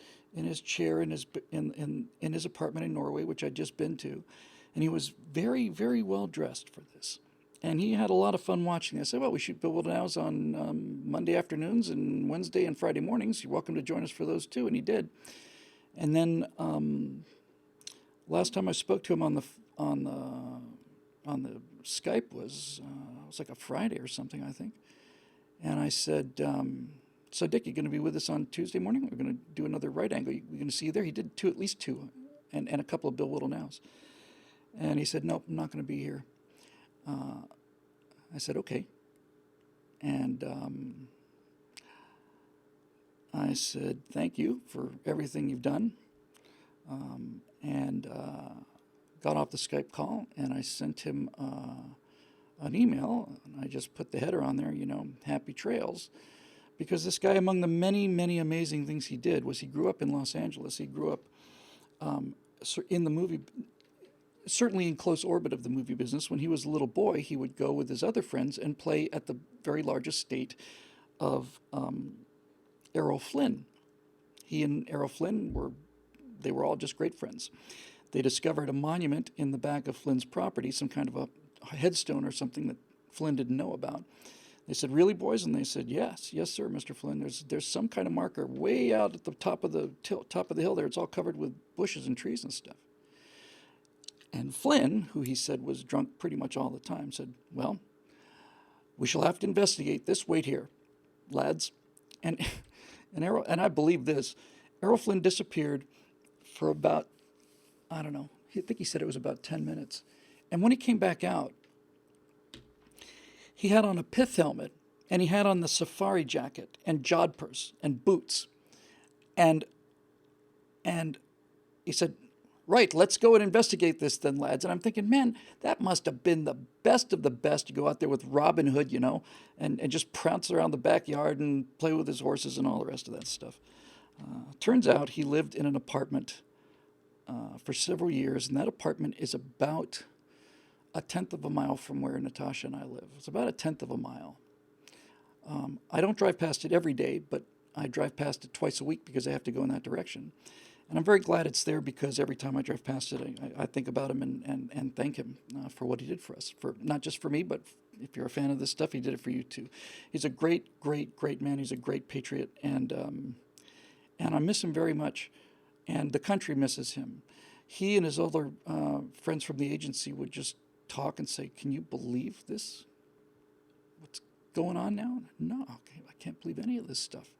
chair in his apartment in Norway, which I'd just been to, and he was very, very well dressed for this. And he had a lot of fun watching. I said, "Well, we shoot Bill Whittle Now's on Monday afternoons and Wednesday and Friday mornings. You're welcome to join us for those too." And he did. And then last time I spoke to him on the Skype was it was like a Friday or something, I think. And I said, "So Dick, you going to be with us on Tuesday morning? We're going to do another right angle. We're going to see you there." He did two, at least two, and a couple of Bill Whittle nows. And he said, "Nope, I'm not going to be here." I said, "Okay." And I said, "Thank you for everything you've done." And got off the Skype call, and I sent him an email, and I just put the header on there, happy trails. Because this guy, among the many, many amazing things he did, was he grew up in Los Angeles. He grew up in the movie, certainly in close orbit of the movie business. When he was a little boy, he would go with his other friends and play at the very large estate of Errol Flynn. He and Errol Flynn they were all just great friends. They discovered a monument in the back of Flynn's property, some kind of a headstone or something that Flynn didn't know about. They said, "Really, boys?" And they said, "Yes, yes, sir, Mr. Flynn. There's some kind of marker way out at the top of the hill there. It's all covered with bushes and trees and stuff." And Flynn, who he said was drunk pretty much all the time, said, "Well, we shall have to investigate this. Wait here, lads." And and I believe this. Errol Flynn disappeared for about, I don't know, I think he said it was about 10 minutes. And when he came back out, he had on a pith helmet, and he had on the safari jacket and jodhpurs and boots. And he said, "Right, let's go and investigate this then, lads." And I'm thinking, man, that must have been the best of the best to go out there with Robin Hood, and just prance around the backyard and play with his horses and all the rest of that stuff. Turns out he lived in an apartment for several years, and that apartment is about a tenth of a mile from where Natasha and I live. It's about a tenth of a mile. I don't drive past it every day, but I drive past it twice a week because I have to go in that direction. And I'm very glad it's there, because every time I drive past it, I think about him and thank him for what he did for us. For not just for me, but if you're a fan of this stuff, he did it for you too. He's a great, great, great man. He's a great patriot, and I miss him very much. And the country misses him. He and his other friends from the agency would just talk and say, "Can you believe this? What's going on now?" No, I can't believe any of this stuff.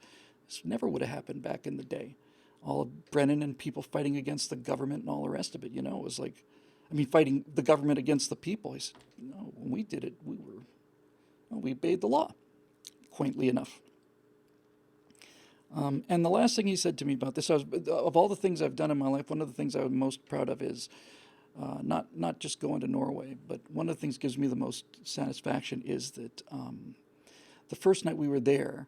This never would have happened back in the day. All of Brennan and people fighting against the government and all the rest of it, it was like, fighting the government against the people. He said, "No, when we did it, we obeyed the law," quaintly enough. And the last thing he said to me about this, of all the things I've done in my life, one of the things I'm most proud of is not just going to Norway, but one of the things that gives me the most satisfaction is that the first night we were there,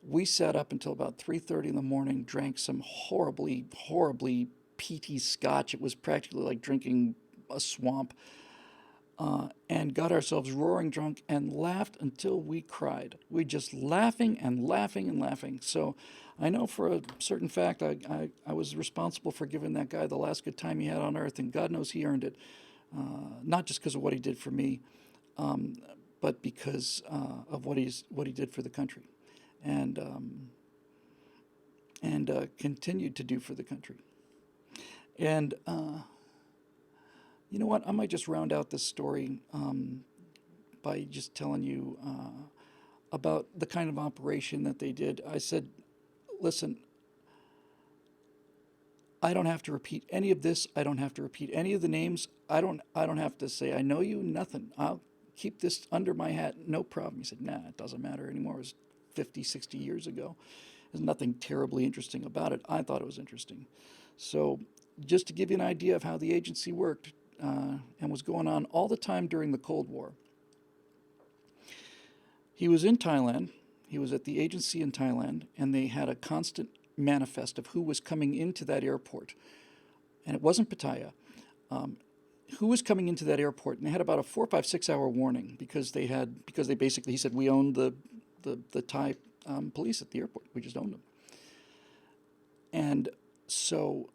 we sat up until about 3:30 in the morning, drank some horribly, horribly peaty scotch. It was practically like drinking a swamp, and got ourselves roaring drunk and laughed until we cried. We just laughing and laughing and laughing. So I know for a certain fact I was responsible for giving that guy the last good time he had on earth, and God knows he earned it. Not just because of what he did for me, but because of what he did for the country, and continued to do for the country. And you know what? I might just round out this story by just telling you about the kind of operation that they did. I said, "Listen, I don't have to repeat any of this. I don't have to repeat any of the names. I don't have to say I know you. Nothing. I'll keep this under my hat. No problem." He said, "Nah, it doesn't matter anymore. It was 50, 60 years ago. There's nothing terribly interesting about it." I thought it was interesting. So just to give you an idea of how the agency worked, and was going on all the time during the Cold War. He was in Thailand. He was at the agency in Thailand, and they had a constant manifest of who was coming into that airport. And it wasn't Pattaya. Who was coming into that airport? And they had about a 4, 5, 6 hour warning because they basically, he said, "We owned the Thai police at the airport. We just owned them." And so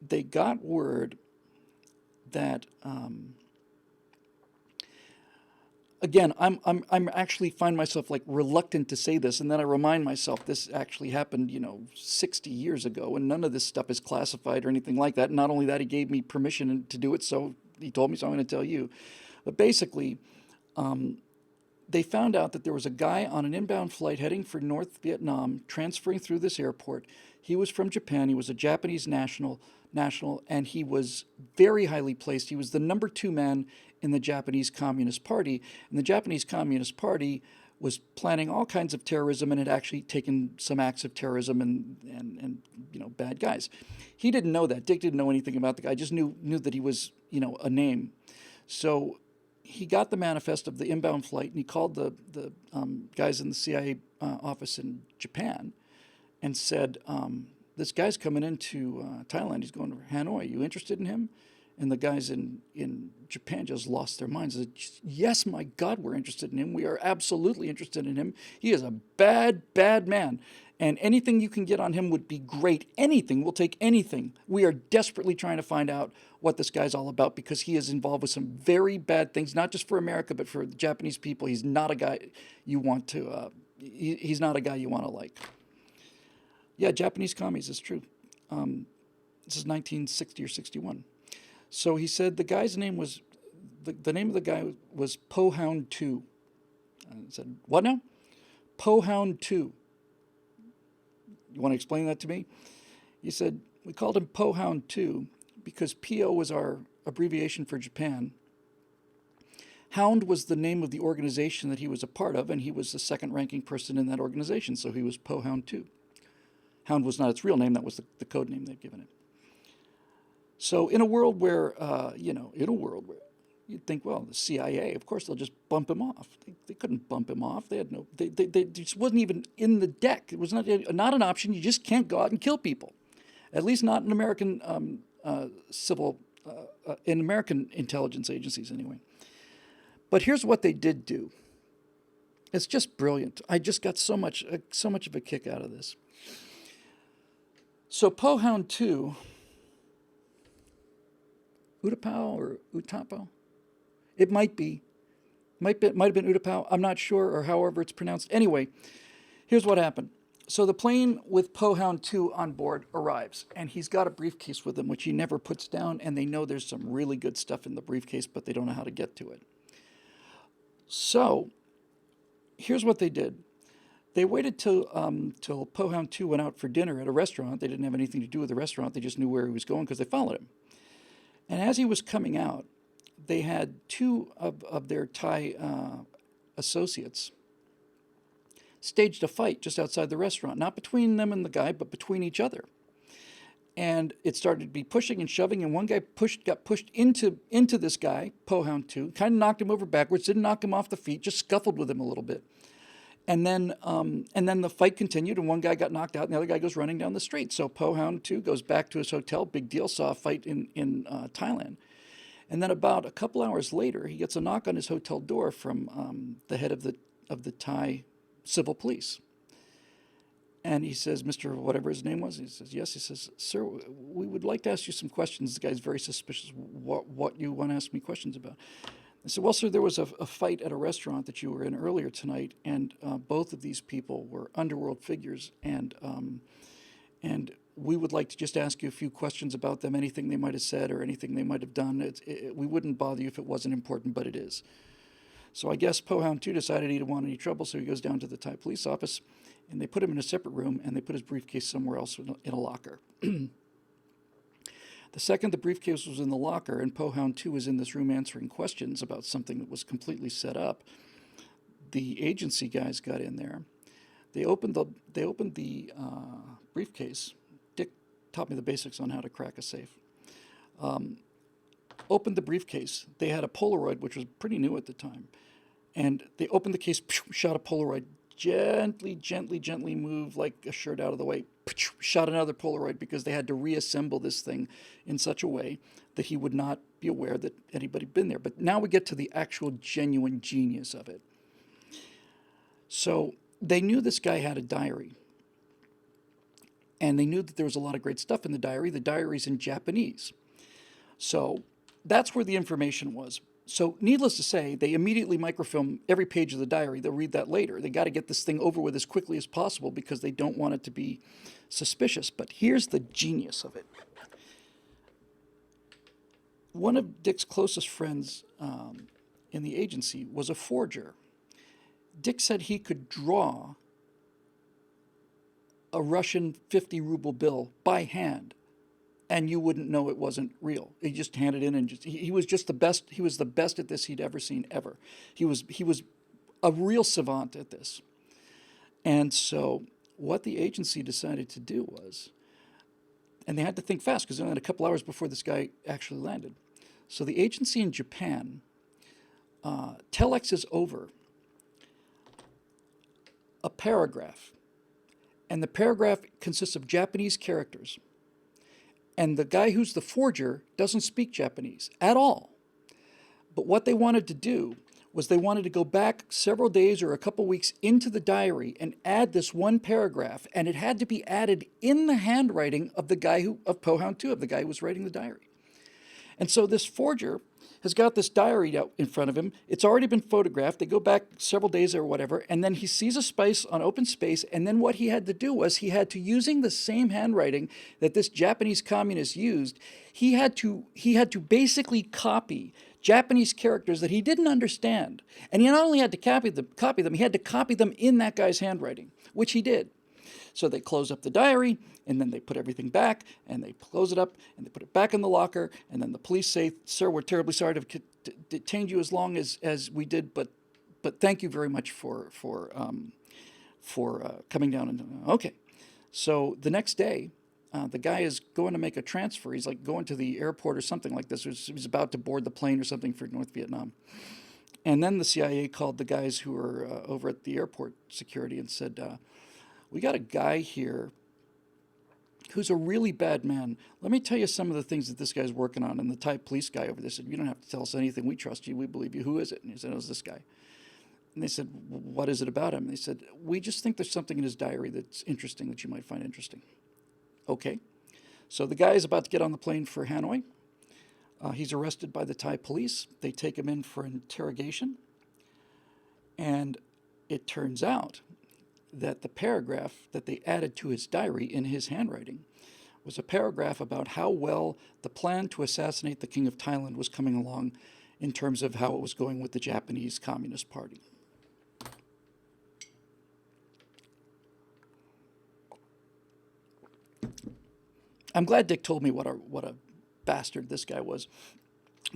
they got word that again, I'm actually find myself like reluctant to say this, and then I remind myself this actually happened 60 years ago, and none of this stuff is classified or anything like that. And not only that, he gave me permission to do it, so he told me, so I'm going to tell you. But basically, they found out that there was a guy on an inbound flight heading for North Vietnam, transferring through this airport. He was from Japan. He was a Japanese national, and he was very highly placed. He was the number two man in the Japanese Communist Party, and the Japanese Communist Party was planning all kinds of terrorism and had actually taken some acts of terrorism and bad guys. He didn't know that. Dick didn't know anything about the guy. Just knew that he was a name. So he got the manifest of the inbound flight, and he called the guys in the CIA office in Japan and said, this guy's coming into Thailand. He's going to Hanoi. You interested in him? And the guys in Japan just lost their minds. They said, yes, my God, we're interested in him. We are absolutely interested in him. He is a bad, bad man. And anything you can get on him would be great. Anything. We'll take anything. We are desperately trying to find out what this guy's all about because he is involved with some very bad things, not just for America, but for the Japanese people. He's not a guy you want to, he's not a guy you want to like. Yeah, Japanese commies, it's true. This is 1960 or 61. So he said the guy's name was, the name of the guy was Pohound 2. I said, what now? Pohound 2. You want to explain that to me? He said, we called him Pohound 2 because PO was our abbreviation for Japan. Hound was the name of the organization that he was a part of, and he was the second ranking person in that organization, so he was Pohound 2. Hound was not its real name, that was the code name they'd given it. So in a world where, you'd think, well, the CIA, of course, they'll just bump him off. They couldn't bump him off. They had no, they just wasn't even in the deck. It was not an option. You just can't go out and kill people. At least not in American in American intelligence agencies anyway. But here's what they did do. It's just brilliant. I just got so much of a kick out of this. So Pohound 2, Utapao or Utapo? It might have been Utapao. I'm not sure, or however it's pronounced. Anyway, here's what happened. So the plane with Pohound 2 on board arrives, and he's got a briefcase with him, which he never puts down, and they know there's some really good stuff in the briefcase, but they don't know how to get to it. So here's what they did. They waited till Pohound 2 went out for dinner at a restaurant. They didn't have anything to do with the restaurant. They just knew where he was going because they followed him. And as he was coming out, they had two of their Thai associates staged a fight just outside the restaurant, not between them and the guy, but between each other. And it started to be pushing and shoving, and one guy got pushed into this guy, Pohound 2, kind of knocked him over backwards, didn't knock him off the feet, just scuffled with him a little bit. And then the fight continued, and one guy got knocked out, and the other guy goes running down the street. So Pohound 2 goes back to his hotel. Big deal. Saw a fight in Thailand. And then about a couple hours later, he gets a knock on his hotel door from the head of the Thai civil police. And he says, Mr. whatever his name was, he says, yes. He says, sir, we would like to ask you some questions. The guy's very suspicious. What you want to ask me questions about? I said, well, sir, there was a fight at a restaurant that you were in earlier tonight, and both of these people were underworld figures, and we would like to just ask you a few questions about them, anything they might have said or anything they might have done. We wouldn't bother you if it wasn't important, but it is. So I guess Pohound 2 decided he didn't want any trouble, so he goes down to the Thai police office, and they put him in a separate room, and they put his briefcase somewhere else in a locker. The second the briefcase was in the locker and Pohound 2 was in this room answering questions about something that was completely set up, the agency guys got in there. They opened the briefcase. Dick taught me the basics on how to crack a safe. Opened the briefcase. They had a Polaroid, which was pretty new at the time. And they opened the case, shot a Polaroid, gently moved like a shirt out of the way, shot another Polaroid because they had to reassemble this thing in such a way that he would not be aware that anybody had been there. But now we get to the actual genuine genius of it. So they knew this guy had a diary. And they knew that there was a lot of great stuff in the diary. The diary's in Japanese. So that's where the information was. So needless to say, they immediately microfilm every page of the diary. They'll read that later. They got to get this thing over with as quickly as possible because they don't want it to be suspicious. But here's the genius of it. One of Dick's closest friends in the agency was a forger. Dick said he could draw a Russian 50 ruble bill by hand and you wouldn't know it wasn't real. He just handed in and he was just the best. He was the best at this he'd ever seen ever. He was a real savant at this. And so what the agency decided to do was, and they had to think fast because they only had a couple hours before this guy actually landed. So the agency in Japan telexes over a paragraph, and the paragraph consists of Japanese characters. And the guy who's the forger doesn't speak Japanese at all. But what they wanted to do was they wanted to go back several days or a couple weeks into the diary and add this one paragraph, and it had to be added in the handwriting of the guy of Pohound 2, of the guy who was writing the diary. And so this forger has got this diary out in front of him. It's already been photographed. They go back several days or whatever, and then he sees a space on open space, and then what he had to do was he had to, using the same handwriting that this Japanese communist used, he had to basically copy Japanese characters that he didn't understand. And he not only had to copy them, he had to copy them in that guy's handwriting, which he did. So they close up the diary, and then they put everything back, and they close it up, and they put it back in the locker, and then the police say, "Sir, we're terribly sorry to detain you as long as we did, but thank you very much for coming down." And okay, so the next day, the guy is going to make a transfer. He's like going to the airport or something like this. He's about to board the plane or something for North Vietnam. And then the CIA called the guys who were over at the airport security and said, "We got a guy here who's a really bad man. Let me tell you some of the things that this guy's working on." And the Thai police guy over there said, "You don't have to tell us anything. We trust you. We believe you. Who is it?" And he said, "It was this guy." And they said, "What is it about him?" And they said, "We just think there's something in his diary that's interesting, that you might find interesting." Okay. So the guy is about to get on the plane for Hanoi. He's arrested by the Thai police. They take him in for interrogation. And it turns out that the paragraph that they added to his diary in his handwriting was a paragraph about how well the plan to assassinate the King of Thailand was coming along in terms of how it was going with the Japanese Communist Party. I'm glad Dick told me what a bastard this guy was,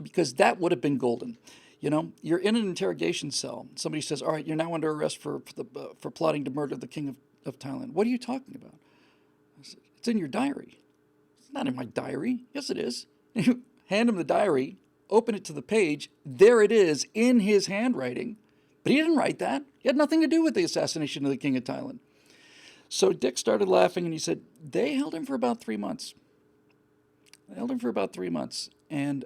because that would have been golden. You know, you're in an interrogation cell. Somebody says, "All right, you're now under arrest for plotting to murder the King of Thailand." "What are you talking about?" I said, "It's in your diary." "It's not in my diary." "Yes, it is." You hand him the diary, open it to the page. There it is in his handwriting. But he didn't write that. He had nothing to do with the assassination of the King of Thailand. So Dick started laughing and he said, "They held him for about 3 months. They held him for about 3 months. And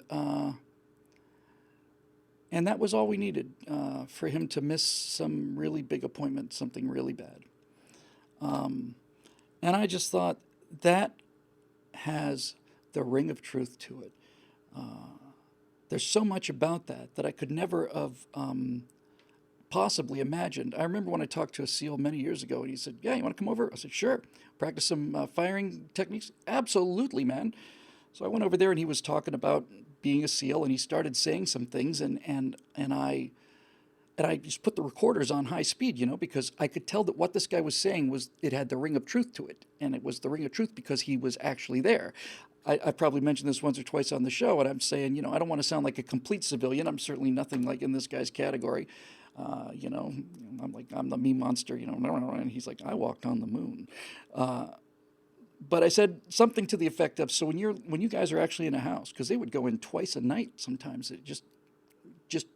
that was all we needed for him to miss some really big appointment, something really bad." And I just thought that has the ring of truth to it. There's so much about that I could never have possibly imagined. I remember when I talked to a SEAL many years ago, and he said, "Yeah, you want to come over?" I said, "Sure. Practice some firing techniques." "Absolutely, man." So I went over there, and he was talking about being a SEAL, and he started saying some things, and I just put the recorders on high speed, because I could tell that what this guy was saying it had the ring of truth to it, and it was the ring of truth because he was actually there. I probably mentioned this once or twice on the show, and I'm saying, I don't want to sound like a complete civilian. I'm certainly nothing like in this guy's category. I'm like, I'm the me monster, and he's like, "I walked on the moon." But I said something to the effect of, so when you guys are actually in a house, because they would go in twice a night sometimes, it just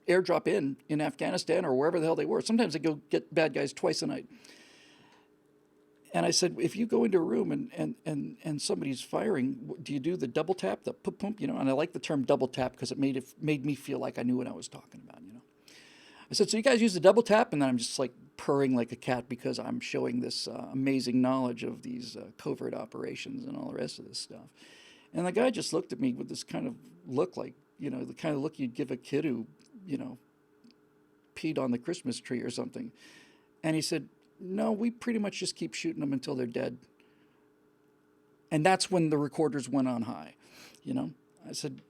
airdrop in Afghanistan or wherever the hell they were. Sometimes they go get bad guys twice a night. And I said, if you go into a room and somebody's firing, do you do the double tap, the pump, And I like the term double tap because it made me feel like I knew what I was talking about, I said, "So you guys use the double tap?" And then I'm just like purring like a cat because I'm showing this amazing knowledge of these covert operations and all the rest of this stuff. And the guy just looked at me with this kind of look like, the kind of look you'd give a kid who, peed on the Christmas tree or something. And he said, "No, we pretty much just keep shooting them until they're dead." And that's when the recorders went on high, I said,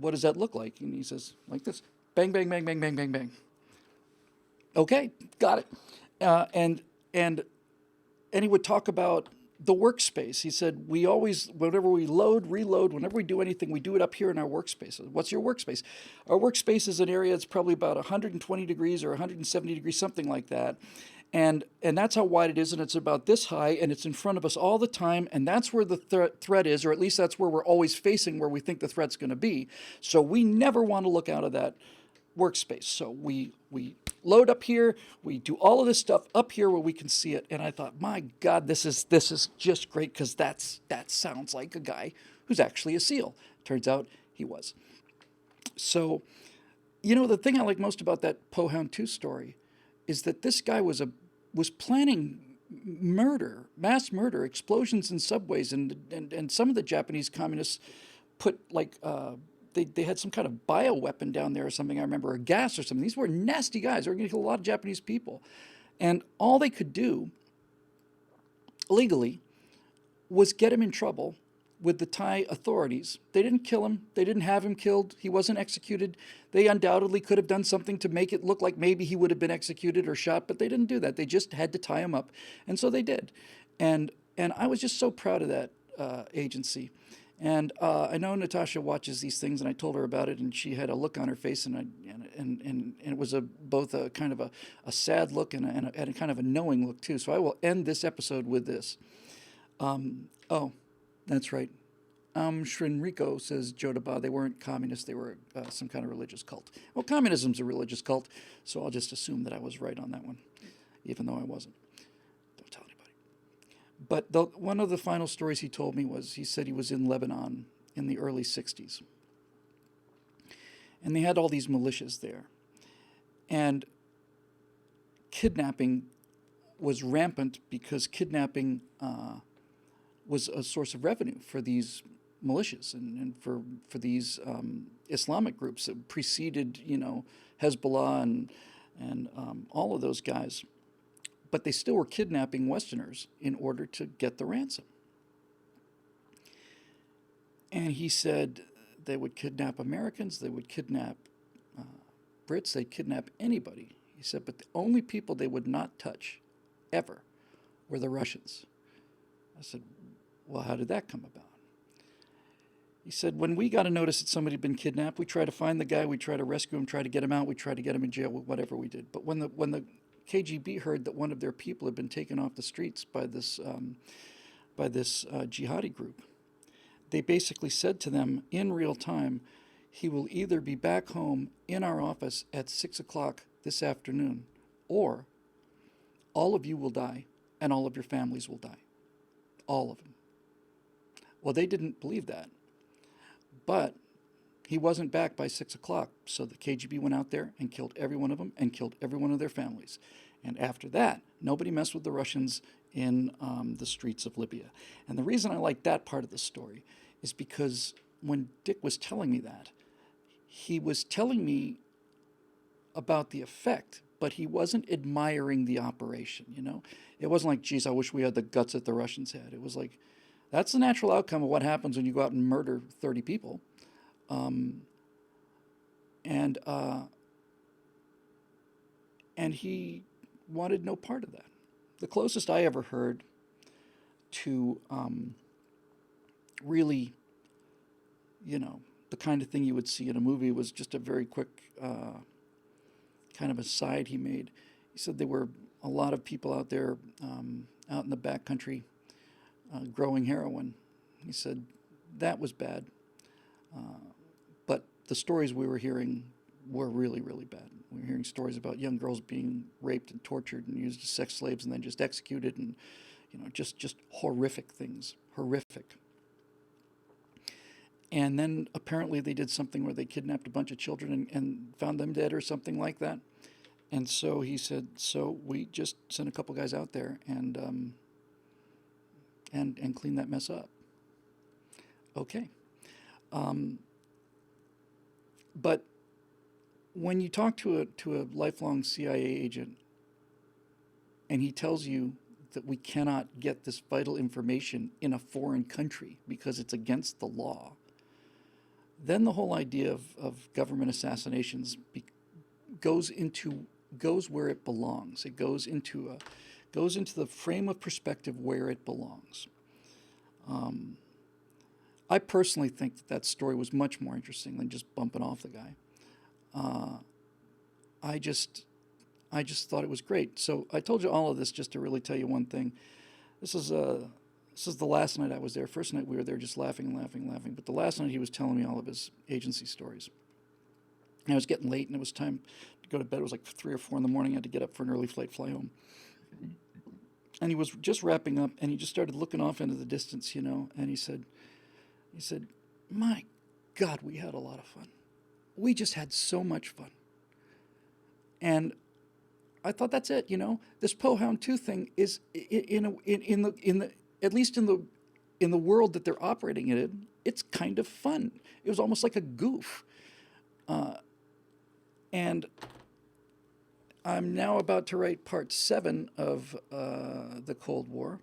what does that look like? And he says, like this, bang, bang, bang, bang, bang, bang, bang. Okay, got it. Uh, and and and he would talk about the workspace. He said, we always, whenever we load, reload, whenever we do anything, we do it up here in our workspace. What's your workspace? Our workspace is an area that's probably about 120 degrees or 170 degrees, something like that. And that's how wide it is, and it's about this high, and it's in front of us all the time, and that's where the threat is, or at least that's where we're always facing, where we think the threat's going to be. So we never want to look out of that workspace. So we load up here, we do all of this stuff up here where we can see it. And I thought, my God, this is just great, because that sounds like a guy who's actually a SEAL. Turns out he was. So, the thing I like most about that Pohound 2 story is that this guy was planning murder, mass murder, explosions in subways, and some of the Japanese communists put they had some kind of bioweapon down there or something, I remember, or gas or something. These were nasty guys. They were going to kill a lot of Japanese people. And all they could do legally was get him in trouble with the Thai authorities. They didn't kill him. They didn't have him killed. He wasn't executed. They undoubtedly could have done something to make it look like maybe he would have been executed or shot, but they didn't do that. They just had to tie him up. And so they did. And I was just so proud of that agency. And I know Natasha watches these things, and I told her about it, and she had a look on her face, and it was both a kind of a sad look and a kind of a knowing look too. So I will end this episode with this. Oh, that's right. Shrinriko, says Jodaba, they weren't communists, they were some kind of religious cult. Well, communism's a religious cult, so I'll just assume that I was right on that one, even though I wasn't. Don't tell anybody. But one of the final stories he told me was, he said he was in Lebanon in the early 60s. And they had all these militias there. And kidnapping was rampant, because kidnapping was a source of revenue for these militias and for these Islamic groups that preceded, Hezbollah and all of those guys. But they still were kidnapping Westerners in order to get the ransom. And he said they would kidnap Americans, they would kidnap Brits, they'd kidnap anybody. He said, but the only people they would not touch, ever, were the Russians. I said, well, how did that come about? He said, when we got a notice that somebody had been kidnapped, we try to find the guy, we try to rescue him, try to get him out, we try to get him in jail, whatever we did. But when the KGB heard that one of their people had been taken off the streets by this jihadi group, they basically said to them in real time, he will either be back home in our office at 6 o'clock this afternoon, or all of you will die and all of your families will die. All of them. Well, they didn't believe that. But he wasn't back by 6 o'clock, so the KGB went out there and killed every one of them and killed every one of their families. And after that, nobody messed with the Russians in the streets of Libya. And the reason I like that part of the story is because when Dick was telling me that, he was telling me about the effect, but he wasn't admiring the operation, It wasn't like, geez, I wish we had the guts that the Russians had. It was like, that's the natural outcome of what happens when you go out and murder 30 people. And he wanted no part of that. The closest I ever heard to really, the kind of thing you would see in a movie was just a very quick kind of aside he made. He said there were a lot of people out there out in the backcountry growing heroin. He said that was bad. But the stories we were hearing were really, really bad. We were hearing stories about young girls being raped and tortured and used as sex slaves and then just executed, and just horrific things, horrific. And then apparently they did something where they kidnapped a bunch of children and found them dead or something like that. And so he said, so we just sent a couple guys out there and clean that mess up. Okay. But when you talk to a lifelong CIA agent and he tells you that we cannot get this vital information in a foreign country because it's against the law, then the whole idea of government assassinations goes into goes where it belongs. It goes into the frame of perspective where it belongs. Um, I personally think that story was much more interesting than just bumping off the guy. Uh, I just I just thought it was great. So I told you all of this just to really tell you one thing. This is this is the last night I was there. First night we were there just laughing and laughing and laughing. But the last night he was telling me all of his agency stories. And it was getting late and it was time to go to bed. It was like 3 or 4 in the morning. I had to get up for an early flight, fly home. And he was just wrapping up and he just started looking off into the distance, and he said, "My God, we had a lot of fun. We just had so much fun." And I thought that's it. This Pohound 2 thing is in the at least in the world that they're operating it in, it's kind of fun. It was almost like a goof. Uh, and I'm now about to write part 7 of the Cold War.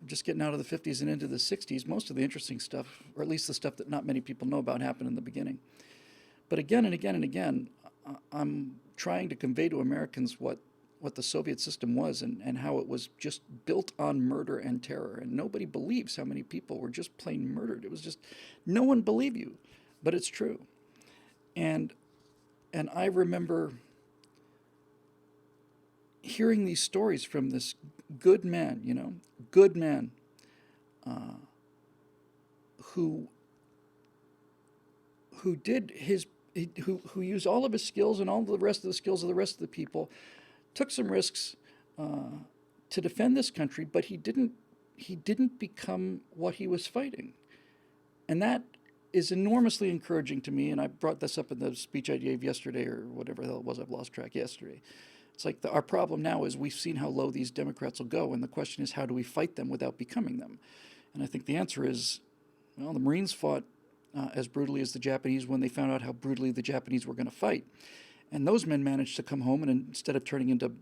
I'm just getting out of the 50s and into the 60s. Most of the interesting stuff, or at least the stuff that not many people know about, happened in the beginning. But again and again and again, I'm trying to convey to Americans what the Soviet system was and how it was just built on murder and terror. And nobody believes how many people were just plain murdered. It was just, no one believed you, but it's true. And I remember hearing these stories from this good man, good man, uh, who who did his who used all of his skills and all the rest of the skills of the rest of the people, took some risks uh, to defend this country, but he didn't become what he was fighting, and that is enormously encouraging to me. And I brought this up in the speech I gave yesterday, or whatever the hell it was. I've lost track. Yesterday, it's like our problem now is we've seen how low these Democrats will go, and the question is how do we fight them without becoming them? And I think the answer is, well, the Marines fought as brutally as the Japanese when they found out how brutally the Japanese were going to fight. And those men managed to come home, and instead of turning into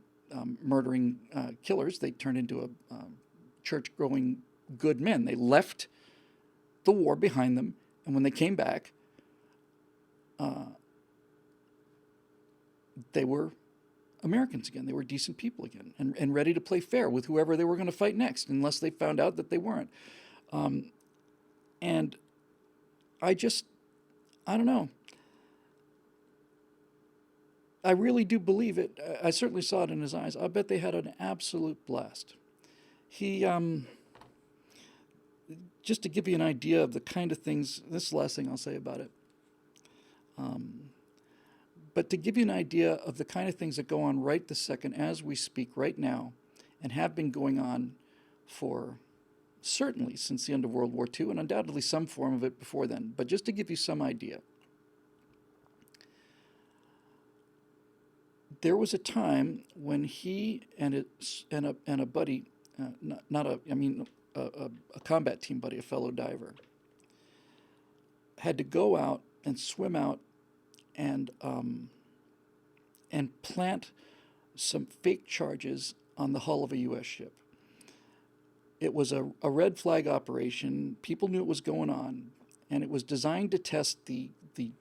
murdering killers, they turned into a church-going good men. They left the war behind them, and when they came back, uh, they were Americans again. They were decent people again, and ready to play fair with whoever they were going to fight next, unless they found out that they weren't. Um, and I don't know. I really do believe it. I certainly saw it in his eyes. I bet they had an absolute blast. He, just to give you an idea of the kind of things, this is the last thing I'll say about it. Um, but to give you an idea of the kind of things that go on right this second as we speak right now, and have been going on for certainly since the end of World War II, and undoubtedly some form of it before then. But just to give you some idea, there was a time when he and a buddy, not a I mean a combat team buddy, a fellow diver, had to go out and swim out and plant some fake charges on the hull of a U.S. ship. It was a red flag operation. People knew it was going on, and it was designed to test the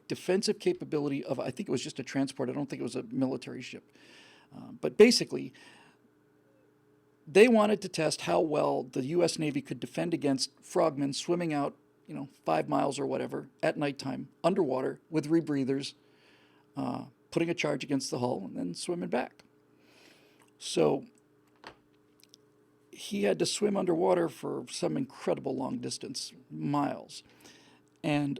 defensive capability of, I think it was just a transport. I don't think it was a military ship. But basically, they wanted to test how well the U.S. Navy could defend against frogmen swimming out, 5 miles or whatever at nighttime, underwater, with rebreathers, putting a charge against the hull, and then swimming back. So he had to swim underwater for some incredible long distance, miles. And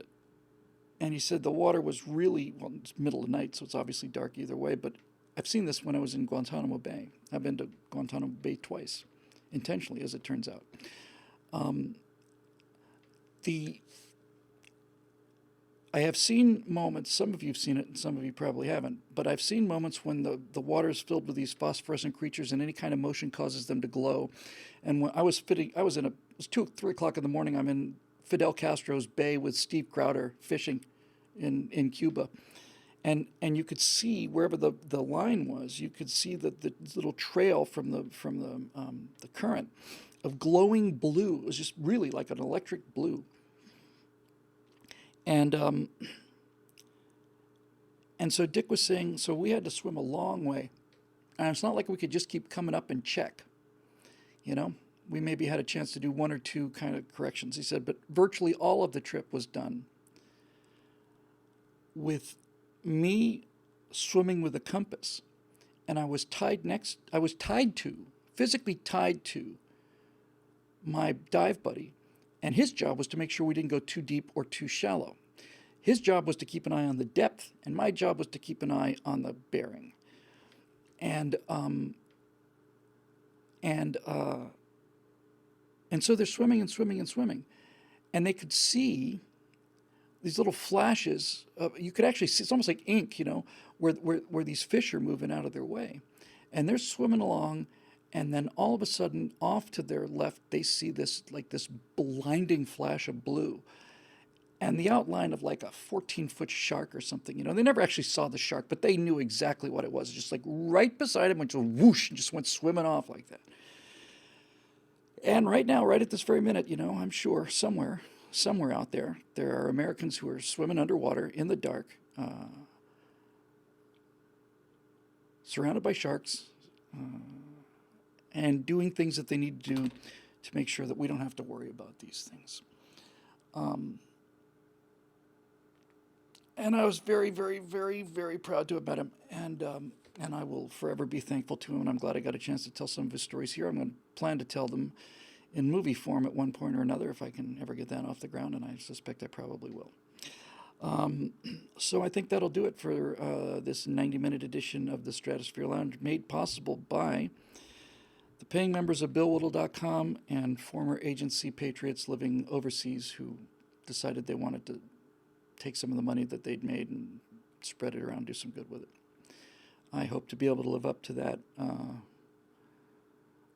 he said the water was really, well, it's middle of the night, so it's obviously dark either way, but I've seen this when I was in Guantanamo Bay. I've been to Guantanamo Bay twice, intentionally, as it turns out. Um, the I have seen moments, some of you have seen it and some of you probably haven't, but I've seen moments when the water is filled with these phosphorescent creatures and any kind of motion causes them to glow. And when it was 2, 3 o'clock in the morning, I'm in Fidel Castro's bay with Steve Crowder fishing in Cuba. And you could see wherever the line was, you could see the little trail from the current of glowing blue. It was just really like an electric blue. And and so Dick was saying, so we had to swim a long way, and it's not like we could just keep coming up and check. You know, we maybe had a chance to do one or two kind of corrections. He said, but virtually all of the trip was done with me swimming with a compass, and I was tied to, physically tied to my dive buddy, and his job was to make sure we didn't go too deep or too shallow. His job was to keep an eye on the depth, and my job was to keep an eye on the bearing. And and uh, and so they're swimming and swimming and swimming, and they could see these little flashes. You could actually see, it's almost like ink, you know, where these fish are moving out of their way, and they're swimming along, and then all of a sudden, off to their left, they see this blinding flash of blue, and the outline of like a 14-foot shark or something. You know, they never actually saw the shark, but they knew exactly what it was. Just like right beside him, went to whoosh and just went swimming off like that. And right now, right at this very minute, you know, I'm sure somewhere out there, there are Americans who are swimming underwater in the dark, surrounded by sharks, and doing things that they need to do to make sure that we don't have to worry about these things. And I was very, very, very, very proud to have met him, and I will forever be thankful to him. And I'm glad I got a chance to tell some of his stories here. I'm going to plan to tell them in movie form at one point or another if I can ever get that off the ground, and I suspect I probably will. So I think that'll do it for this 90-minute edition of the Stratosphere Lounge, made possible by the paying members of BillWhittle.com and former agency patriots living overseas who decided they wanted to take some of the money that they'd made and spread it around, do some good with it. I hope to be able to live up to that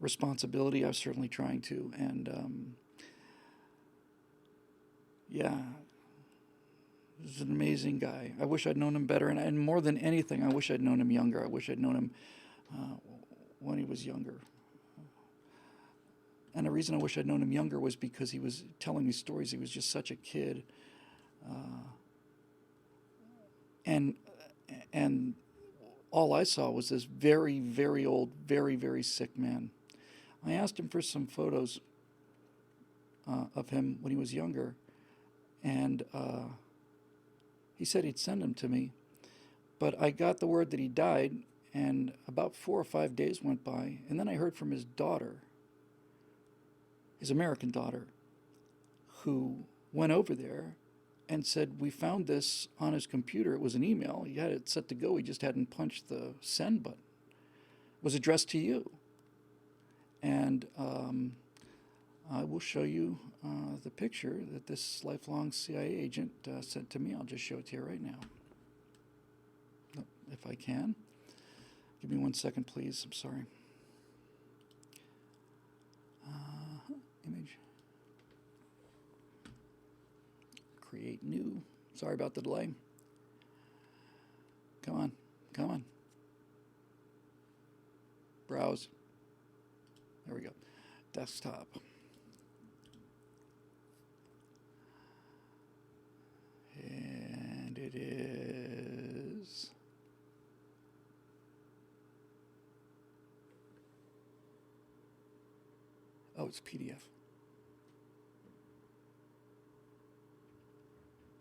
responsibility. I'm certainly trying to. And yeah, he's an amazing guy. I wish I'd known him better. And more than anything, I wish I'd known him younger. I wish I'd known him when he was younger. And the reason I wish I'd known him younger was because he was telling me stories. He was just such a kid. And all I saw was this very, very old, very, very sick man. I asked him for some photos of him when he was younger, and he said he'd send them to me. But I got the word that he died, and about 4 or 5 days went by, and then I heard from his daughter, his American daughter, who went over there and said, we found this on his computer. It was an email. He had it set to go. He just hadn't punched the send button. It was addressed to you. And I will show you the picture that this lifelong CIA agent sent to me. I'll just show it to you right now. If I can. Give me 1 second, please. I'm sorry. Image. Create new. Sorry about the delay. Come on. Come on. Browse. There we go. Desktop. And it is it's PDF.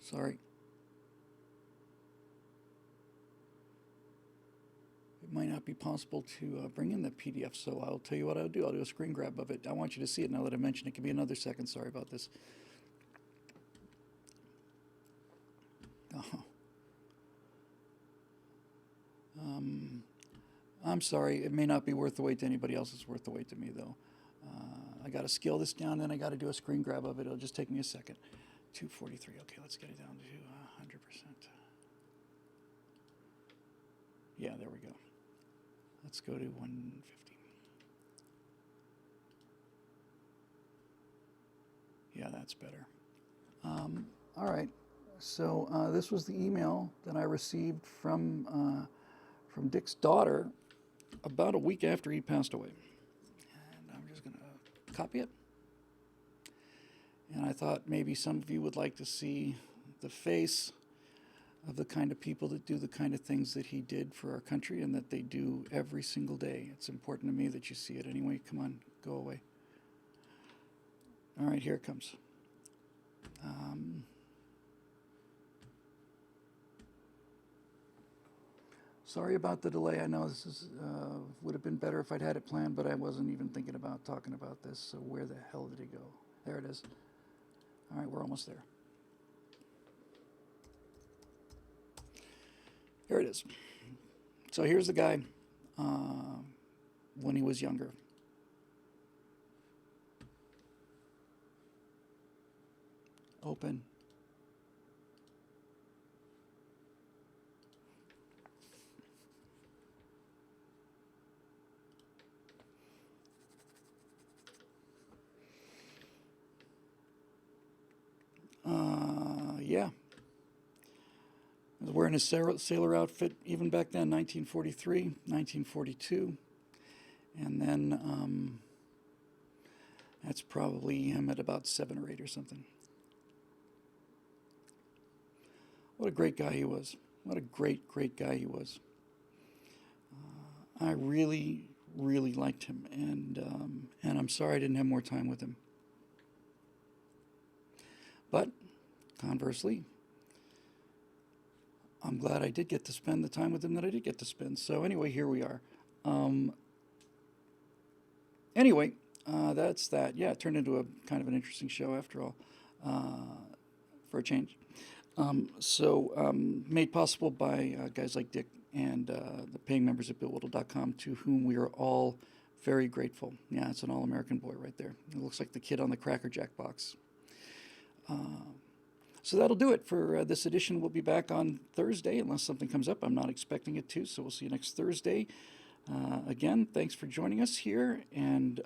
Sorry. It might not be possible to bring in the PDF, so I'll tell you what I'll do. I'll do a screen grab of it. I want you to see it now that I mentioned it. It could be another second. Sorry about this. Oh. I'm sorry. It may not be worth the wait to anybody else. It's worth the wait to me, though. I got to scale this down, then I got to do a screen grab of it. It'll just take me a second. 243. Okay, let's get it down to 100%. Yeah, there we go. Let's go to 150. Yeah, that's better. All right. So this was the email that I received from Dick's daughter about a week after he passed away. And I'm just going to copy it. And I thought maybe some of you would like to see the face of the kind of people that do the kind of things that he did for our country and that they do every single day. It's important to me that you see it anyway. Come on, go away. All right, here it comes. Sorry about the delay. I know this would have been better if I'd had it planned, but I wasn't even thinking about talking about this. So where the hell did it go? There it is. All right, we're almost there. Here it is. So here's the guy when he was younger. Open. Yeah. I was wearing his sailor outfit even back then, 1943, 1942. And then that's probably him at about 7 or 8 or something. What a great guy he was. What a great, great guy he was. I really, really liked him, and I'm sorry I didn't have more time with him. But conversely, I'm glad I did get to spend the time with him that I did get to spend. So anyway, here we are. Anyway, that's that. Yeah, it turned into a kind of an interesting show after all, for a change. Made possible by guys like Dick and the paying members at BillWhittle.com, to whom we are all very grateful. Yeah, it's an all-American boy right there. It looks like the kid on the Cracker Jack box. So that'll do it for this edition. We'll be back on Thursday, unless something comes up. I'm not expecting it to, so we'll see you next Thursday. Again, thanks for joining us here, and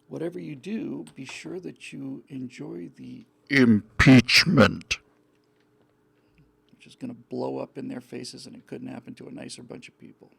whatever you do, be sure that you enjoy the impeachment, which is going to blow up in their faces, and it couldn't happen to a nicer bunch of people.